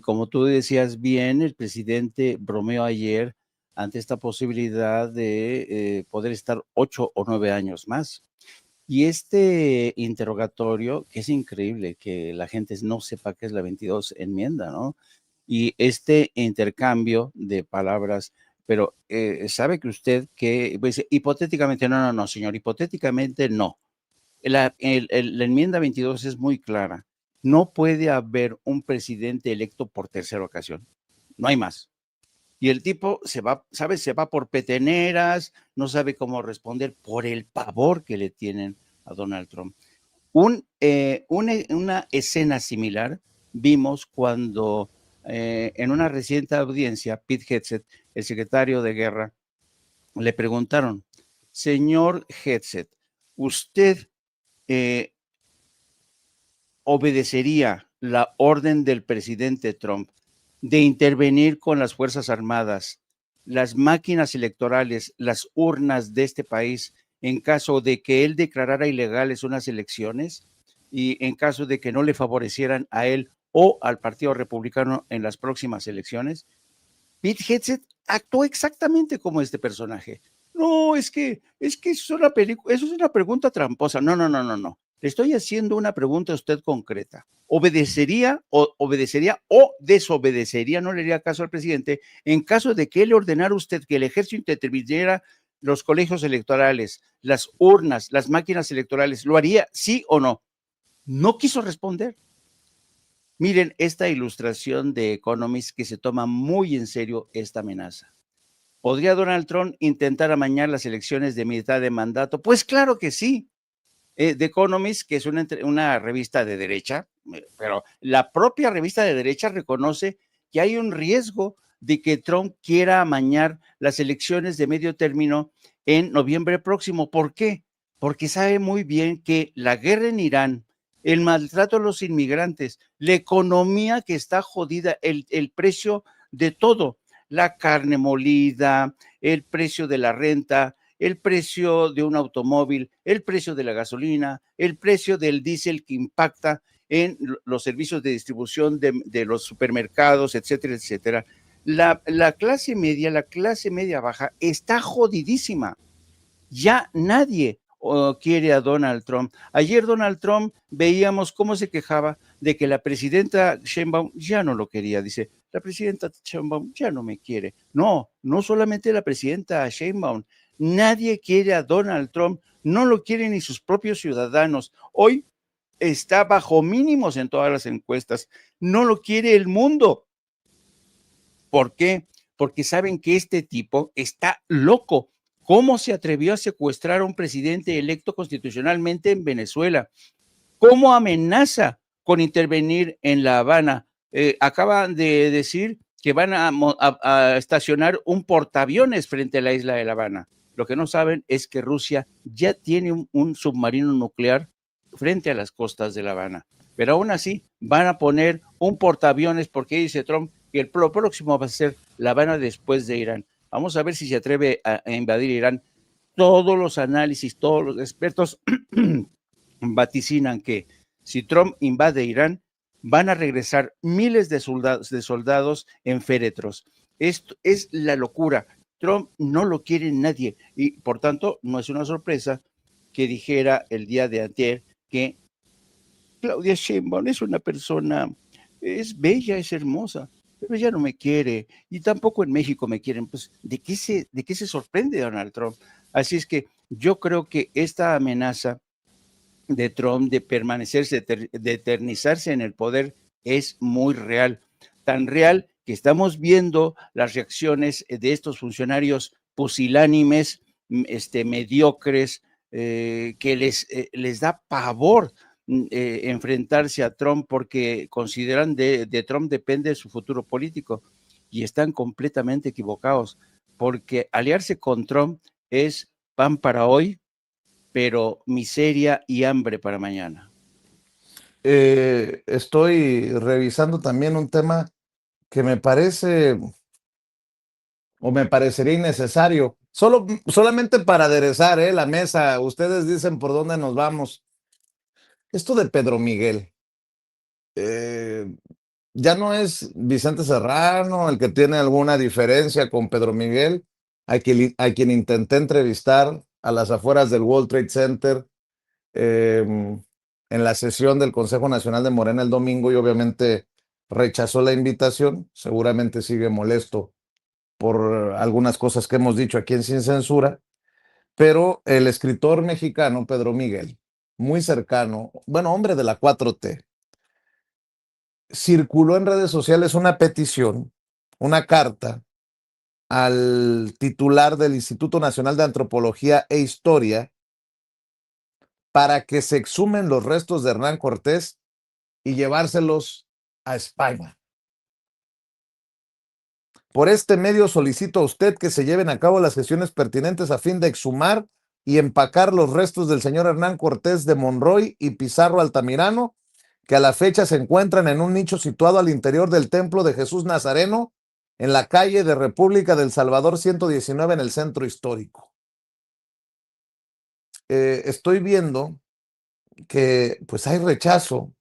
Como tú decías bien, el presidente bromeó ayer ante esta posibilidad de poder estar 8 o 9 años más. Y este interrogatorio, que es increíble que la gente no sepa qué es la 22 enmienda, ¿no? Y este intercambio de palabras, pero ¿sabe que usted que, pues, hipotéticamente, no, señor, hipotéticamente no. La enmienda 22 es muy clara. No puede haber un presidente electo por tercera ocasión. No hay más. Y el tipo se va, ¿sabes? Se va por peteneras, no sabe cómo responder por el pavor que le tienen a Donald Trump. Una escena similar vimos cuando en una reciente audiencia, Pete Hegseth, el secretario de Guerra, le preguntaron, señor Hegseth, ¿usted obedecería la orden del presidente Trump de intervenir con las Fuerzas Armadas, las máquinas electorales, las urnas de este país, en caso de que él declarara ilegales unas elecciones y en caso de que no le favorecieran a él o al Partido Republicano en las próximas elecciones? Pete Hegseth actuó exactamente como este personaje. No, es que eso es una pregunta tramposa. No. Le estoy haciendo una pregunta a usted concreta. ¿Obedecería o desobedecería, no le haría caso al presidente, en caso de que él le ordenara a usted que el ejército interviniera los colegios electorales, las urnas, las máquinas electorales? ¿Lo haría sí o no? No quiso responder. Miren esta ilustración de Economist que se toma muy en serio esta amenaza. ¿Podría Donald Trump intentar amañar las elecciones de mitad de mandato? Pues claro que sí. The Economist, que es una revista de derecha, pero la propia revista de derecha reconoce que hay un riesgo de que Trump quiera amañar las elecciones de medio término en noviembre próximo. ¿Por qué? Porque sabe muy bien que la guerra en Irán, el maltrato a los inmigrantes, la economía que está jodida, el precio de todo, la carne molida, el precio de la renta, el precio de un automóvil, el precio de la gasolina, el precio del diésel que impacta en los servicios de distribución de los supermercados, etcétera, etcétera. La clase media baja está jodidísima. Ya nadie quiere a Donald Trump. Ayer Donald Trump veíamos cómo se quejaba de que la presidenta Sheinbaum ya no lo quería. Dice, la presidenta Sheinbaum ya no me quiere. No solamente la presidenta Sheinbaum. Nadie quiere a Donald Trump. No lo quieren ni sus propios ciudadanos. Hoy está bajo mínimos en todas las encuestas. No lo quiere el mundo. ¿Por qué? Porque saben que este tipo está loco. ¿Cómo se atrevió a secuestrar a un presidente electo constitucionalmente en Venezuela? ¿Cómo amenaza con intervenir en La Habana? Acaban de decir que van a estacionar un portaaviones frente a la isla de La Habana. Lo que no saben es que Rusia ya tiene un submarino nuclear frente a las costas de La Habana. Pero aún así van a poner un portaaviones porque dice Trump que el próximo va a ser La Habana después de Irán. Vamos a ver si se atreve a invadir Irán. Todos los análisis, todos los expertos vaticinan que si Trump invade Irán, van a regresar miles de soldados en féretros. Esto es la locura. Trump no lo quiere nadie y por tanto no es una sorpresa que dijera el día de ayer que Claudia Sheinbaum es una persona, es bella, es hermosa, pero ella no me quiere y tampoco en México me quieren. Pues, ¿de qué se sorprende Donald Trump? Así es que yo creo que esta amenaza de Trump de permanecerse, de eternizarse en el poder es muy real. Tan real que estamos viendo las reacciones de estos funcionarios pusilánimes, mediocres, que les da pavor enfrentarse a Trump porque consideran de Trump depende su futuro político y están completamente equivocados porque aliarse con Trump es pan para hoy, pero miseria y hambre para mañana. Estoy revisando también un tema que me parece o me parecería innecesario. Solamente para aderezar la mesa, ustedes dicen por dónde nos vamos. Esto de Pedro Miguel, eh, ya no es Vicente Serrano el que tiene alguna diferencia con Pedro Miguel, a quien intenté entrevistar a las afueras del World Trade Center en la sesión del Consejo Nacional de Morena el domingo y obviamente rechazó la invitación. Seguramente sigue molesto por algunas cosas que hemos dicho aquí en Sin Censura, pero el escritor mexicano Pedro Miguel, muy cercano, bueno, hombre de la 4T, circuló en redes sociales una petición, una carta al titular del Instituto Nacional de Antropología e Historia para que se exhumen los restos de Hernán Cortés y llevárselos a España. Por este medio solicito a usted que se lleven a cabo las gestiones pertinentes a fin de exhumar y empacar los restos del señor Hernán Cortés de Monroy y Pizarro Altamirano, que a la fecha se encuentran en un nicho situado al interior del Templo de Jesús Nazareno, en la calle de República del Salvador 119 en el centro histórico. Estoy viendo que pues hay rechazo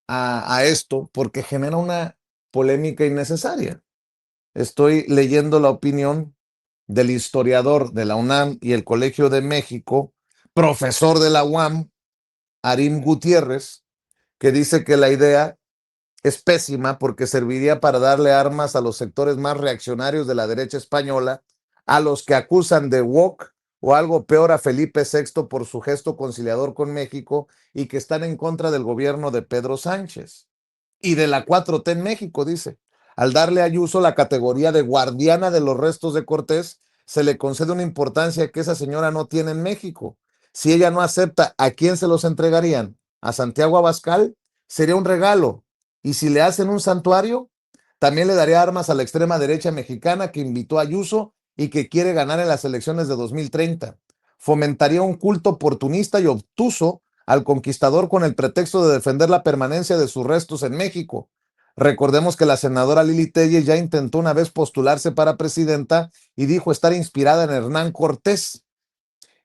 a esto porque genera una polémica innecesaria. Estoy leyendo la opinión del historiador de la UNAM y el Colegio de México, profesor de la UAM, Arim Gutiérrez, que dice que la idea es pésima porque serviría para darle armas a los sectores más reaccionarios de la derecha española, a los que acusan de woke o algo peor a Felipe VI por su gesto conciliador con México y que están en contra del gobierno de Pedro Sánchez y de la 4T en México, dice. Al darle a Ayuso la categoría de guardiana de los restos de Cortés, se le concede una importancia que esa señora no tiene en México. Si ella no acepta, ¿a quién se los entregarían? ¿A Santiago Abascal? Sería un regalo. Y si le hacen un santuario, también le daría armas a la extrema derecha mexicana que invitó a Ayuso y que quiere ganar en las elecciones de 2030. Fomentaría un culto oportunista y obtuso al conquistador con el pretexto de defender la permanencia de sus restos en México. Recordemos que la senadora Lili Telles ya intentó una vez postularse para presidenta y dijo estar inspirada en Hernán Cortés.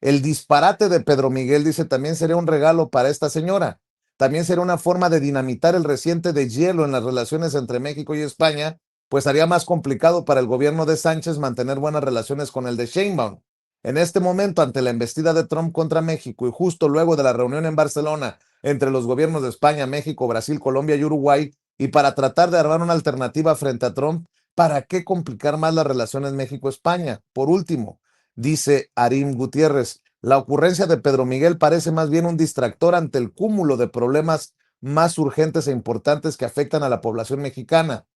El disparate de Pedro Miguel, dice, también sería un regalo para esta señora. También sería una forma de dinamitar el reciente deshielo en las relaciones entre México y España, pues haría más complicado para el gobierno de Sánchez mantener buenas relaciones con el de Sheinbaum. En este momento, ante la embestida de Trump contra México y justo luego de la reunión en Barcelona entre los gobiernos de España, México, Brasil, Colombia y Uruguay, y para tratar de armar una alternativa frente a Trump, ¿para qué complicar más las relaciones México-España? Por último, dice Arim Gutiérrez, la ocurrencia de Pedro Miguel parece más bien un distractor ante el cúmulo de problemas más urgentes e importantes que afectan a la población mexicana.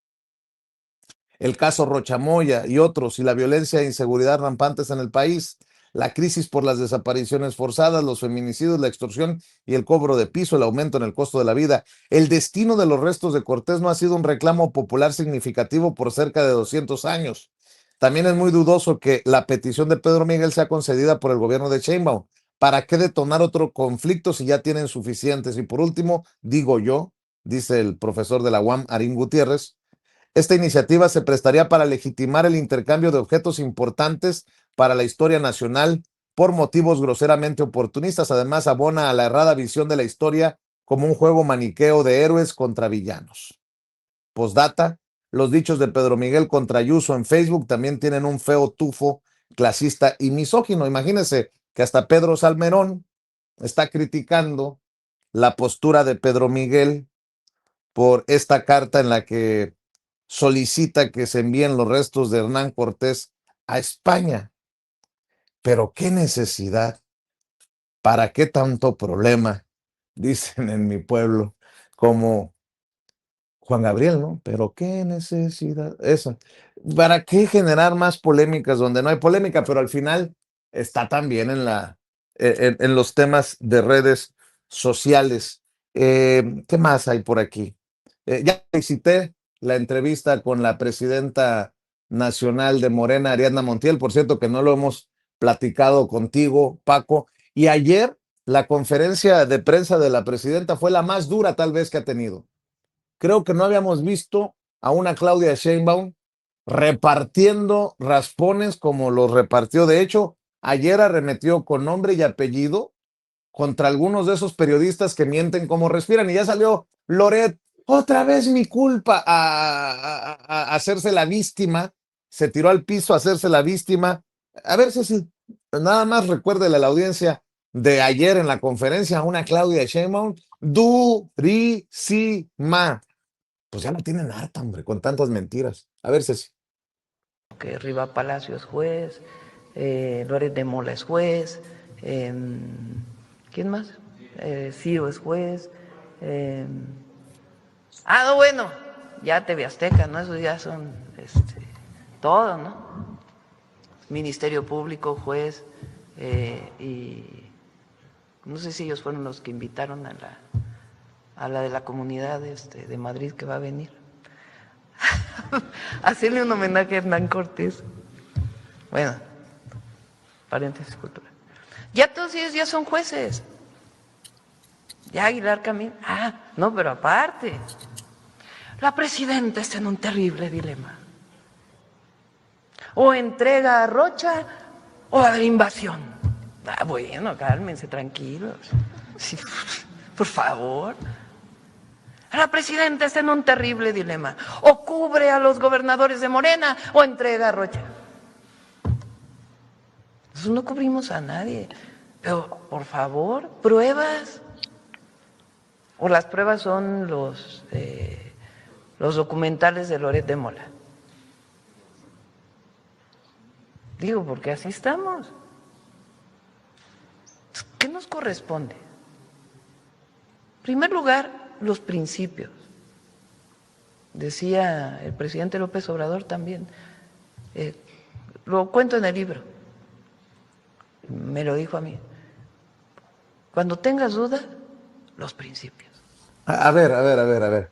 El caso Rochamoya y otros, y la violencia e inseguridad rampantes en el país, la crisis por las desapariciones forzadas, los feminicidios, la extorsión y el cobro de piso, el aumento en el costo de la vida. El destino de los restos de Cortés no ha sido un reclamo popular significativo por cerca de 200 años. También es muy dudoso que la petición de Pedro Miguel sea concedida por el gobierno de Sheinbaum. ¿Para qué detonar otro conflicto si ya tienen suficientes? Y por último, digo yo, dice el profesor de la UAM, Arim Gutiérrez, esta iniciativa se prestaría para legitimar el intercambio de objetos importantes para la historia nacional por motivos groseramente oportunistas. Además, abona a la errada visión de la historia como un juego maniqueo de héroes contra villanos. Postdata, los dichos de Pedro Miguel contra Ayuso en Facebook también tienen un feo tufo clasista y misógino. Imagínense que hasta Pedro Salmerón está criticando la postura de Pedro Miguel por esta carta en la que solicita que se envíen los restos de Hernán Cortés a España. Pero qué necesidad, ¿para qué tanto problema? Dicen en mi pueblo, como Juan Gabriel, ¿no? Pero qué necesidad, eso. ¿Para qué generar más polémicas donde no hay polémica? Pero al final está también en los temas de redes sociales. ¿Qué más hay por aquí? Ya visité la entrevista con la presidenta nacional de Morena, Ariadna Montiel, por cierto que no lo hemos platicado contigo, Paco, Y ayer la conferencia de prensa de la presidenta fue la más dura tal vez que ha tenido. Creo que no habíamos visto a una Claudia Sheinbaum repartiendo raspones como los repartió. De hecho, ayer arremetió con nombre y apellido contra algunos de esos periodistas que mienten como respiran. Y ya salió Loret, otra vez mi culpa, a hacerse la víctima. Se tiró al piso a hacerse la víctima. A ver, Ceci, nada más recuérdele a la audiencia de ayer en la conferencia a una Claudia Sheinbaum durísima. Pues ya la tienen harta, hombre, con tantas mentiras. A ver, Ceci. Que Riva Palacio es juez, Loret de Mola es juez, ¿quién más? Ciro es juez. No, bueno, ya TV Azteca, ¿no? Eso ya son todo, ¿no? Ministerio Público, juez, y no sé si ellos fueron los que invitaron a la de la comunidad de Madrid que va a venir. Hacerle un homenaje a Hernán Cortés. Bueno, paréntesis cultural. Ya todos ellos ya son jueces. Ya Aguilar Camín. No, pero aparte, la presidenta está en un terrible dilema. O entrega a Rocha o va a haber invasión. Bueno, cálmense, tranquilos. Sí, por favor. La presidenta está en un terrible dilema. O cubre a los gobernadores de Morena o entrega a Rocha. Nosotros no cubrimos a nadie. Pero, por favor, pruebas. O las pruebas son los documentales de Loret de Mola. Digo, porque así estamos. ¿Qué nos corresponde? En primer lugar, los principios. Decía el presidente López Obrador también, lo cuento en el libro, me lo dijo a mí, cuando tengas duda, los principios. A ver.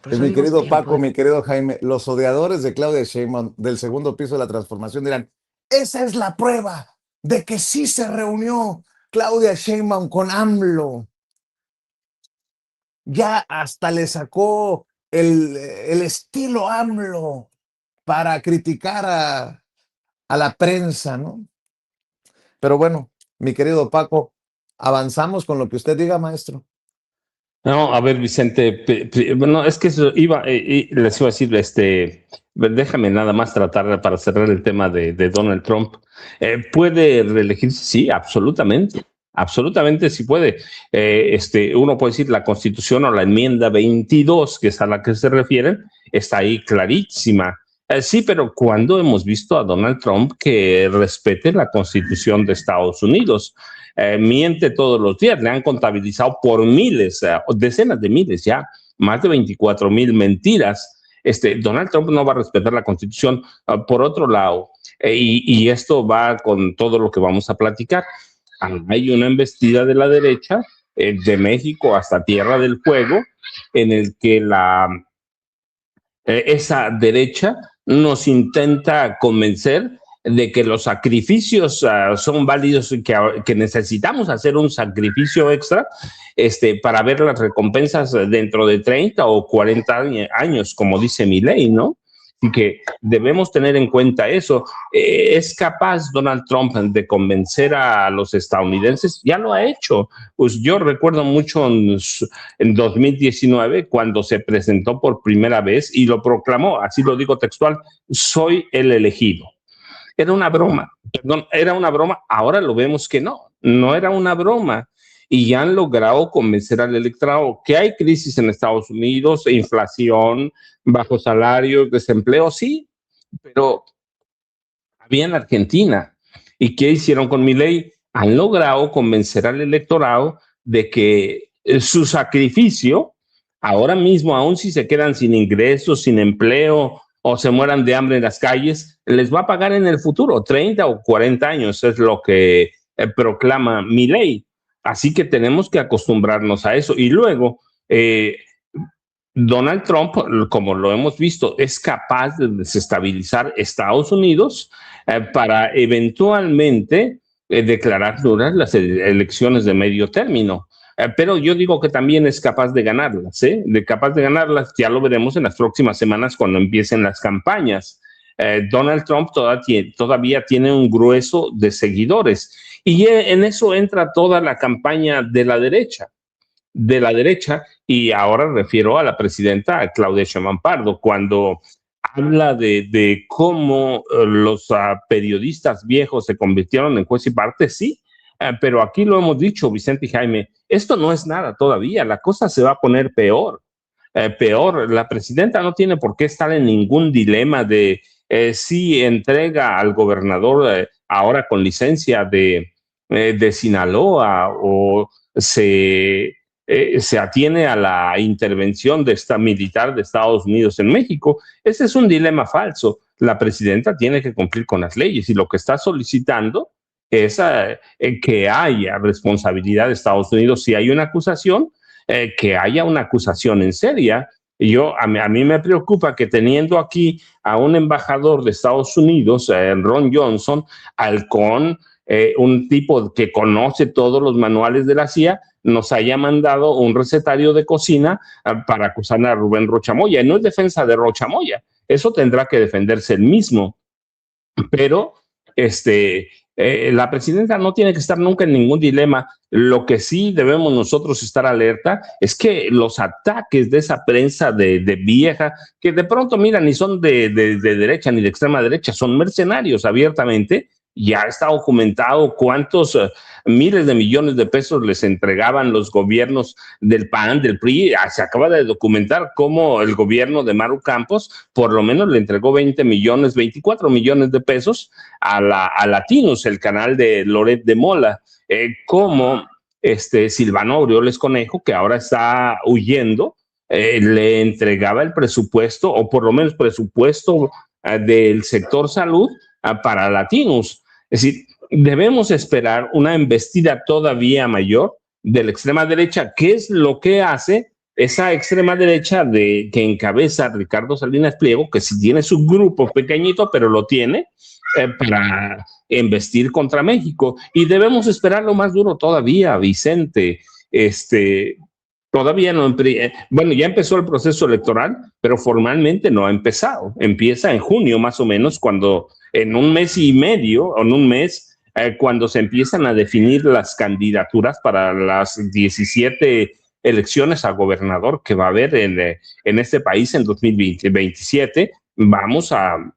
Mi querido Paco, mi querido Jaime, los odiadores de Claudia Sheinbaum del segundo piso de la transformación dirán, esa es la prueba de que sí se reunió Claudia Sheinbaum con AMLO. Ya hasta le sacó el estilo AMLO para criticar a la prensa, ¿no? Pero bueno, mi querido Paco, avanzamos con lo que usted diga, maestro. No, a ver, Vicente, bueno, es que eso les iba a decir, déjame nada más tratar para cerrar el tema de Donald Trump. ¿Puede reelegirse? Sí, absolutamente. Absolutamente sí puede. Uno puede decir la Constitución o la enmienda 22, que es a la que se refieren, está ahí clarísima. Sí, pero ¿cuándo hemos visto a Donald Trump que respete la Constitución de Estados Unidos? Miente todos los días, le han contabilizado por miles, decenas de miles ya, más de 24,000 mentiras. Donald Trump no va a respetar la Constitución. Por otro lado, y esto va con todo lo que vamos a platicar, hay una embestida de la derecha, de México hasta Tierra del Fuego, en el que esa derecha nos intenta convencer de que los sacrificios son válidos, que necesitamos hacer un sacrificio extra para ver las recompensas dentro de 30 o 40 años, como dice Milei, ¿no? Y que debemos tener en cuenta eso. ¿Es capaz Donald Trump de convencer a los estadounidenses? Ya lo ha hecho. Pues yo recuerdo mucho en 2019, cuando se presentó por primera vez y lo proclamó, así lo digo textual, soy el elegido. Era una broma, perdón, era una broma. Ahora lo vemos que no era una broma. Y ya han logrado convencer al electorado que hay crisis en Estados Unidos, inflación, bajos salarios, desempleo, sí, pero había en Argentina. ¿Y qué hicieron con Milei? Han logrado convencer al electorado de que su sacrificio, ahora mismo, aun si se quedan sin ingresos, sin empleo o se mueran de hambre en las calles, les va a pagar en el futuro, 30 o 40 años, es lo que proclama Milei. Así que tenemos que acostumbrarnos a eso. Y luego, Donald Trump, como lo hemos visto, es capaz de desestabilizar Estados Unidos para eventualmente declarar nulas las elecciones de medio término. Pero yo digo que también es capaz de ganarlas, capaz de ganarlas, ya lo veremos en las próximas semanas cuando empiecen las campañas. Donald Trump todavía tiene un grueso de seguidores y en eso entra toda la campaña de la derecha, y ahora refiero a la presidenta Claudia Sheinbaum Pardo, cuando habla de cómo los periodistas viejos se convirtieron en juez y parte, sí, pero aquí lo hemos dicho, Vicente y Jaime, esto no es nada todavía, la cosa se va a poner peor. La presidenta no tiene por qué estar en ningún dilema de si entrega al gobernador ahora con licencia de Sinaloa o se atiene a la intervención de esta militar de Estados Unidos en México. Ese es un dilema falso. La presidenta tiene que cumplir con las leyes y lo que está solicitando es que haya responsabilidad de Estados Unidos. Si hay una acusación, que haya una acusación en seria. A mí me preocupa que teniendo aquí a un embajador de Estados Unidos, Ron Johnson, un tipo que conoce todos los manuales de la CIA, nos haya mandado un recetario de cocina para acusar a Rubén Rocha Moya. No es defensa de Rocha Moya, eso tendrá que defenderse él mismo. Pero la presidenta no tiene que estar nunca en ningún dilema. Lo que sí debemos nosotros estar alerta es que los ataques de esa prensa de vieja, que de pronto, mira, ni son de derecha ni de extrema derecha, son mercenarios abiertamente. Ya está documentado cuántos miles de millones de pesos les entregaban los gobiernos del PAN, del PRI. Se acaba de documentar cómo el gobierno de Maru Campos por lo menos le entregó 24 millones de pesos a Latinos, el canal de Loret de Mola, como Silvano Aureoles Conejo, que ahora está huyendo, le entregaba el presupuesto, o por lo menos presupuesto del sector salud para Latinos. Es decir, debemos esperar una embestida todavía mayor de la extrema derecha. ¿Qué es lo que hace esa extrema derecha que encabeza Ricardo Salinas Pliego, que sí tiene su grupo pequeñito, pero lo tiene para embestir contra México? Y debemos esperar lo más duro todavía, Vicente. Todavía no, bueno, ya empezó el proceso electoral, pero formalmente no ha empezado. Empieza en junio más o menos, cuando en un mes y medio, o en un mes, cuando se empiezan a definir las candidaturas para las 17 elecciones a gobernador que va a haber en este país en 2027. Vamos a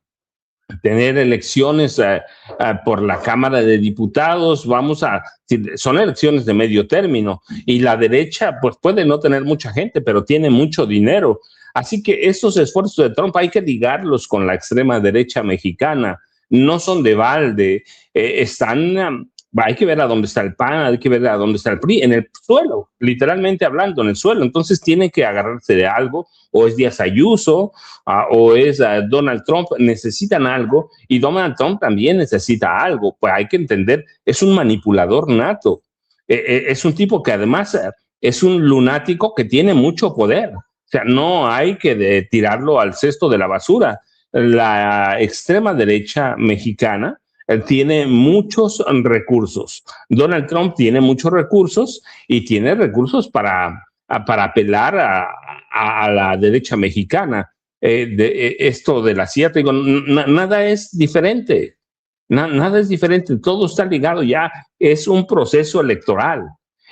tener elecciones por la Cámara de Diputados, son elecciones de medio término, y la derecha pues puede no tener mucha gente, pero tiene mucho dinero. Así que estos esfuerzos de Trump hay que ligarlos con la extrema derecha mexicana, no son de balde, hay que ver a dónde está el PAN, hay que ver a dónde está el PRI, en el suelo, literalmente hablando, en el suelo. Entonces tiene que agarrarse de algo, o es Díaz Ayuso, o es Donald Trump, necesitan algo, y Donald Trump también necesita algo. Pues hay que entender, es un manipulador nato, es un tipo que además es un lunático que tiene mucho poder. O sea, no hay que tirarlo al cesto de la basura. La extrema derecha mexicana tiene muchos recursos. Donald Trump tiene muchos recursos y tiene recursos para apelar a la derecha mexicana. Esto de la CIA, te digo, nada es diferente. Nada es diferente. Todo está ligado ya. Es un proceso electoral.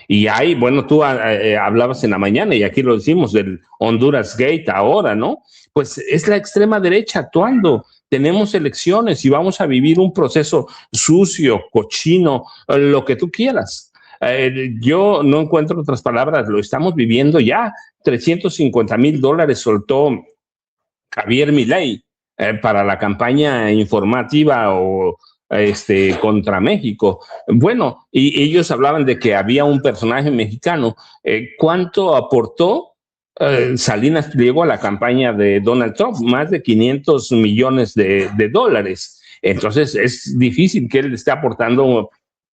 Y hay, bueno, tú hablabas en la mañana y aquí lo decimos del Honduras Gate ahora, ¿no? Pues es la extrema derecha actuando. Tenemos elecciones y vamos a vivir un proceso sucio, cochino, lo que tú quieras. Yo no encuentro otras palabras, lo estamos viviendo ya. $350,000 soltó Javier Milei para la campaña informativa contra México. Bueno, y ellos hablaban de que había un personaje mexicano. ¿Cuánto aportó Salinas Pliego a la campaña de Donald Trump? Más de $500 millones de dólares. Entonces es difícil que él esté aportando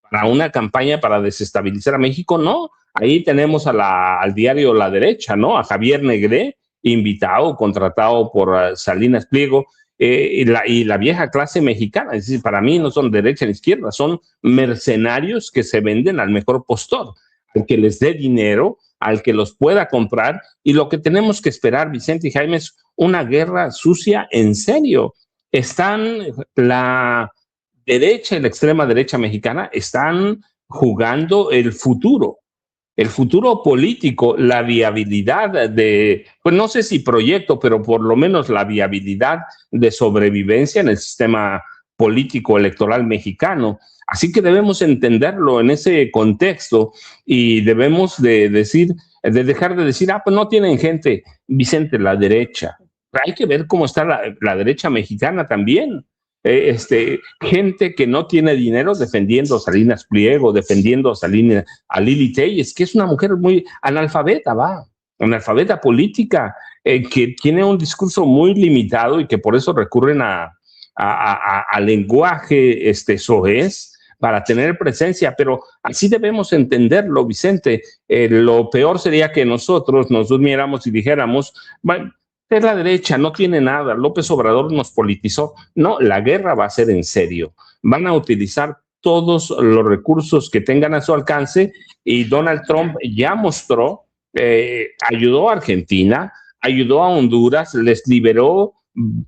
para una campaña para desestabilizar a México. No, ahí tenemos al diario La Derecha, ¿no? A Javier Negré, invitado, contratado por Salinas Pliego, y la vieja clase mexicana. Es decir, para mí no son derecha ni izquierda, son mercenarios que se venden al mejor postor, al que les dé dinero, al que los pueda comprar. Y lo que tenemos que esperar, Vicente y Jaime, es una guerra sucia en serio. Están la derecha y la extrema derecha mexicana están jugando el futuro político, la viabilidad de, pues no sé si proyecto, pero por lo menos la viabilidad de sobrevivencia en el sistema político electoral mexicano. Así que debemos entenderlo en ese contexto y debemos de dejar de decir, pues no tienen gente, Vicente, la derecha. Hay que ver cómo está la derecha mexicana también. Gente que no tiene dinero defendiendo a Salinas Pliego, defendiendo a Lili Telles, que es una mujer muy analfabeta, analfabeta política, que tiene un discurso muy limitado y que por eso recurren a lenguaje soez para tener presencia, pero así debemos entenderlo, Vicente. Lo peor sería que nosotros nos durmiéramos y dijéramos, bueno, es la derecha, no tiene nada, López Obrador nos politizó. No, la guerra va a ser en serio. Van a utilizar todos los recursos que tengan a su alcance y Donald Trump ya mostró, ayudó a Argentina, ayudó a Honduras, les liberó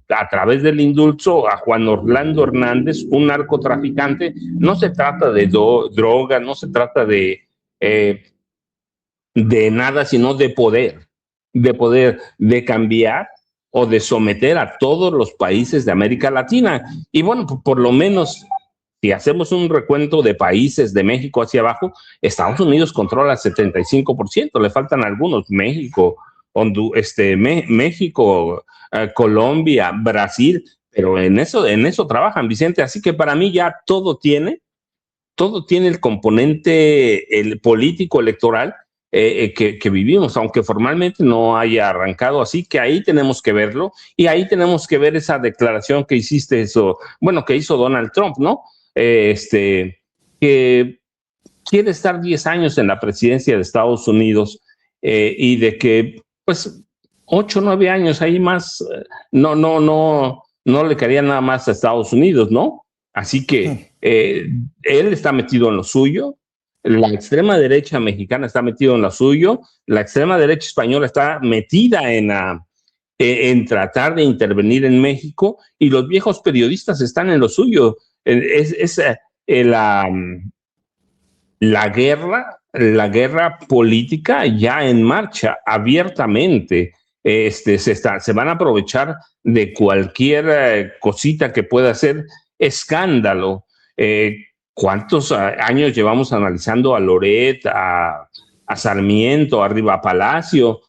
a través del indulto a Juan Orlando Hernández, un narcotraficante. No se trata de droga, no se trata de nada, sino de poder, de cambiar o de someter a todos los países de América Latina. Y bueno, por lo menos, si hacemos un recuento de países de México hacia abajo, Estados Unidos controla el 75%, le faltan algunos, México, México, Colombia, Brasil, pero en eso trabajan, Vicente. Así que para mí ya todo tiene el componente el político electoral que vivimos, aunque formalmente no haya arrancado así, que ahí tenemos que verlo y ahí tenemos que ver esa declaración que que hizo Donald Trump, ¿no? Que quiere estar 10 años en la presidencia de Estados Unidos y de que, pues, 8 o 9 años ahí más, no le quedaría nada más a Estados Unidos, ¿no? Así que él está metido en lo suyo, la extrema derecha mexicana está metida en lo suyo, la extrema derecha española está metida en tratar de intervenir en México y los viejos periodistas están en lo suyo. La guerra política ya en marcha abiertamente. Se van a aprovechar de cualquier cosita que pueda ser escándalo. ¿Cuántos años llevamos analizando a Loret, a Sarmiento, a Riva Palacio?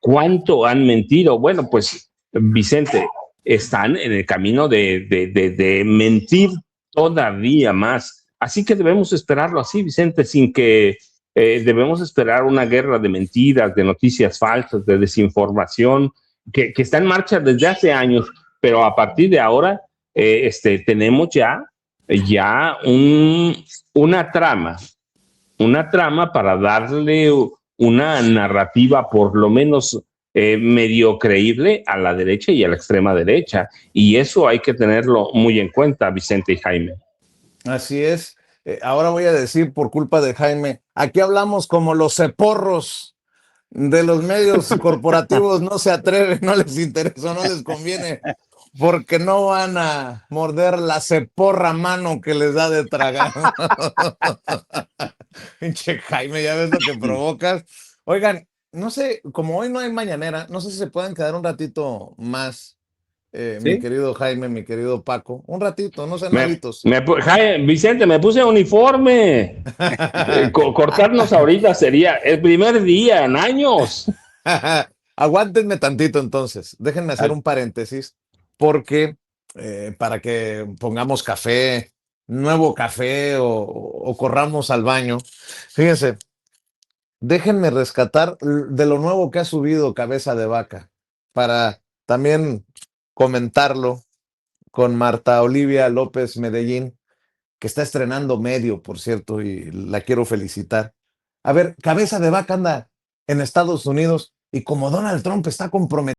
¿Cuánto han mentido? Bueno, pues, Vicente, están en el camino de mentir todavía más. Así que debemos esperarlo así, Vicente, sin que debemos esperar una guerra de mentiras, de noticias falsas, de desinformación, que está en marcha desde hace años, pero a partir de ahora tenemos ya una trama para darle una narrativa por lo menos medio creíble a la derecha y a la extrema derecha. Y eso hay que tenerlo muy en cuenta, Vicente y Jaime. Así es. Ahora voy a decir por culpa de Jaime, aquí hablamos como los ceporros de los medios corporativos, no se atreven, no les interesa, no les conviene, porque no van a morder la ceporra mano que les da de tragar. Pinche Jaime, ya ves lo que provocas. Oigan, no sé, como hoy no hay mañanera, no sé si se pueden quedar un ratito más. ¿Sí? Mi querido Jaime, mi querido Paco, un ratito, no sean malitos. Vicente, me puse uniforme. Cortarnos ahorita sería el primer día en años. Aguántenme tantito entonces, déjenme hacer un paréntesis, porque para que pongamos café, nuevo café o corramos al baño, fíjense, déjenme rescatar de lo nuevo que ha subido Cabeza de Vaca, para también comentarlo con Marta Olivia López Medellín, que está estrenando Medio, por cierto, y la quiero felicitar. A ver, Cabeza de Vaca anda en Estados Unidos y como Donald Trump está comprometido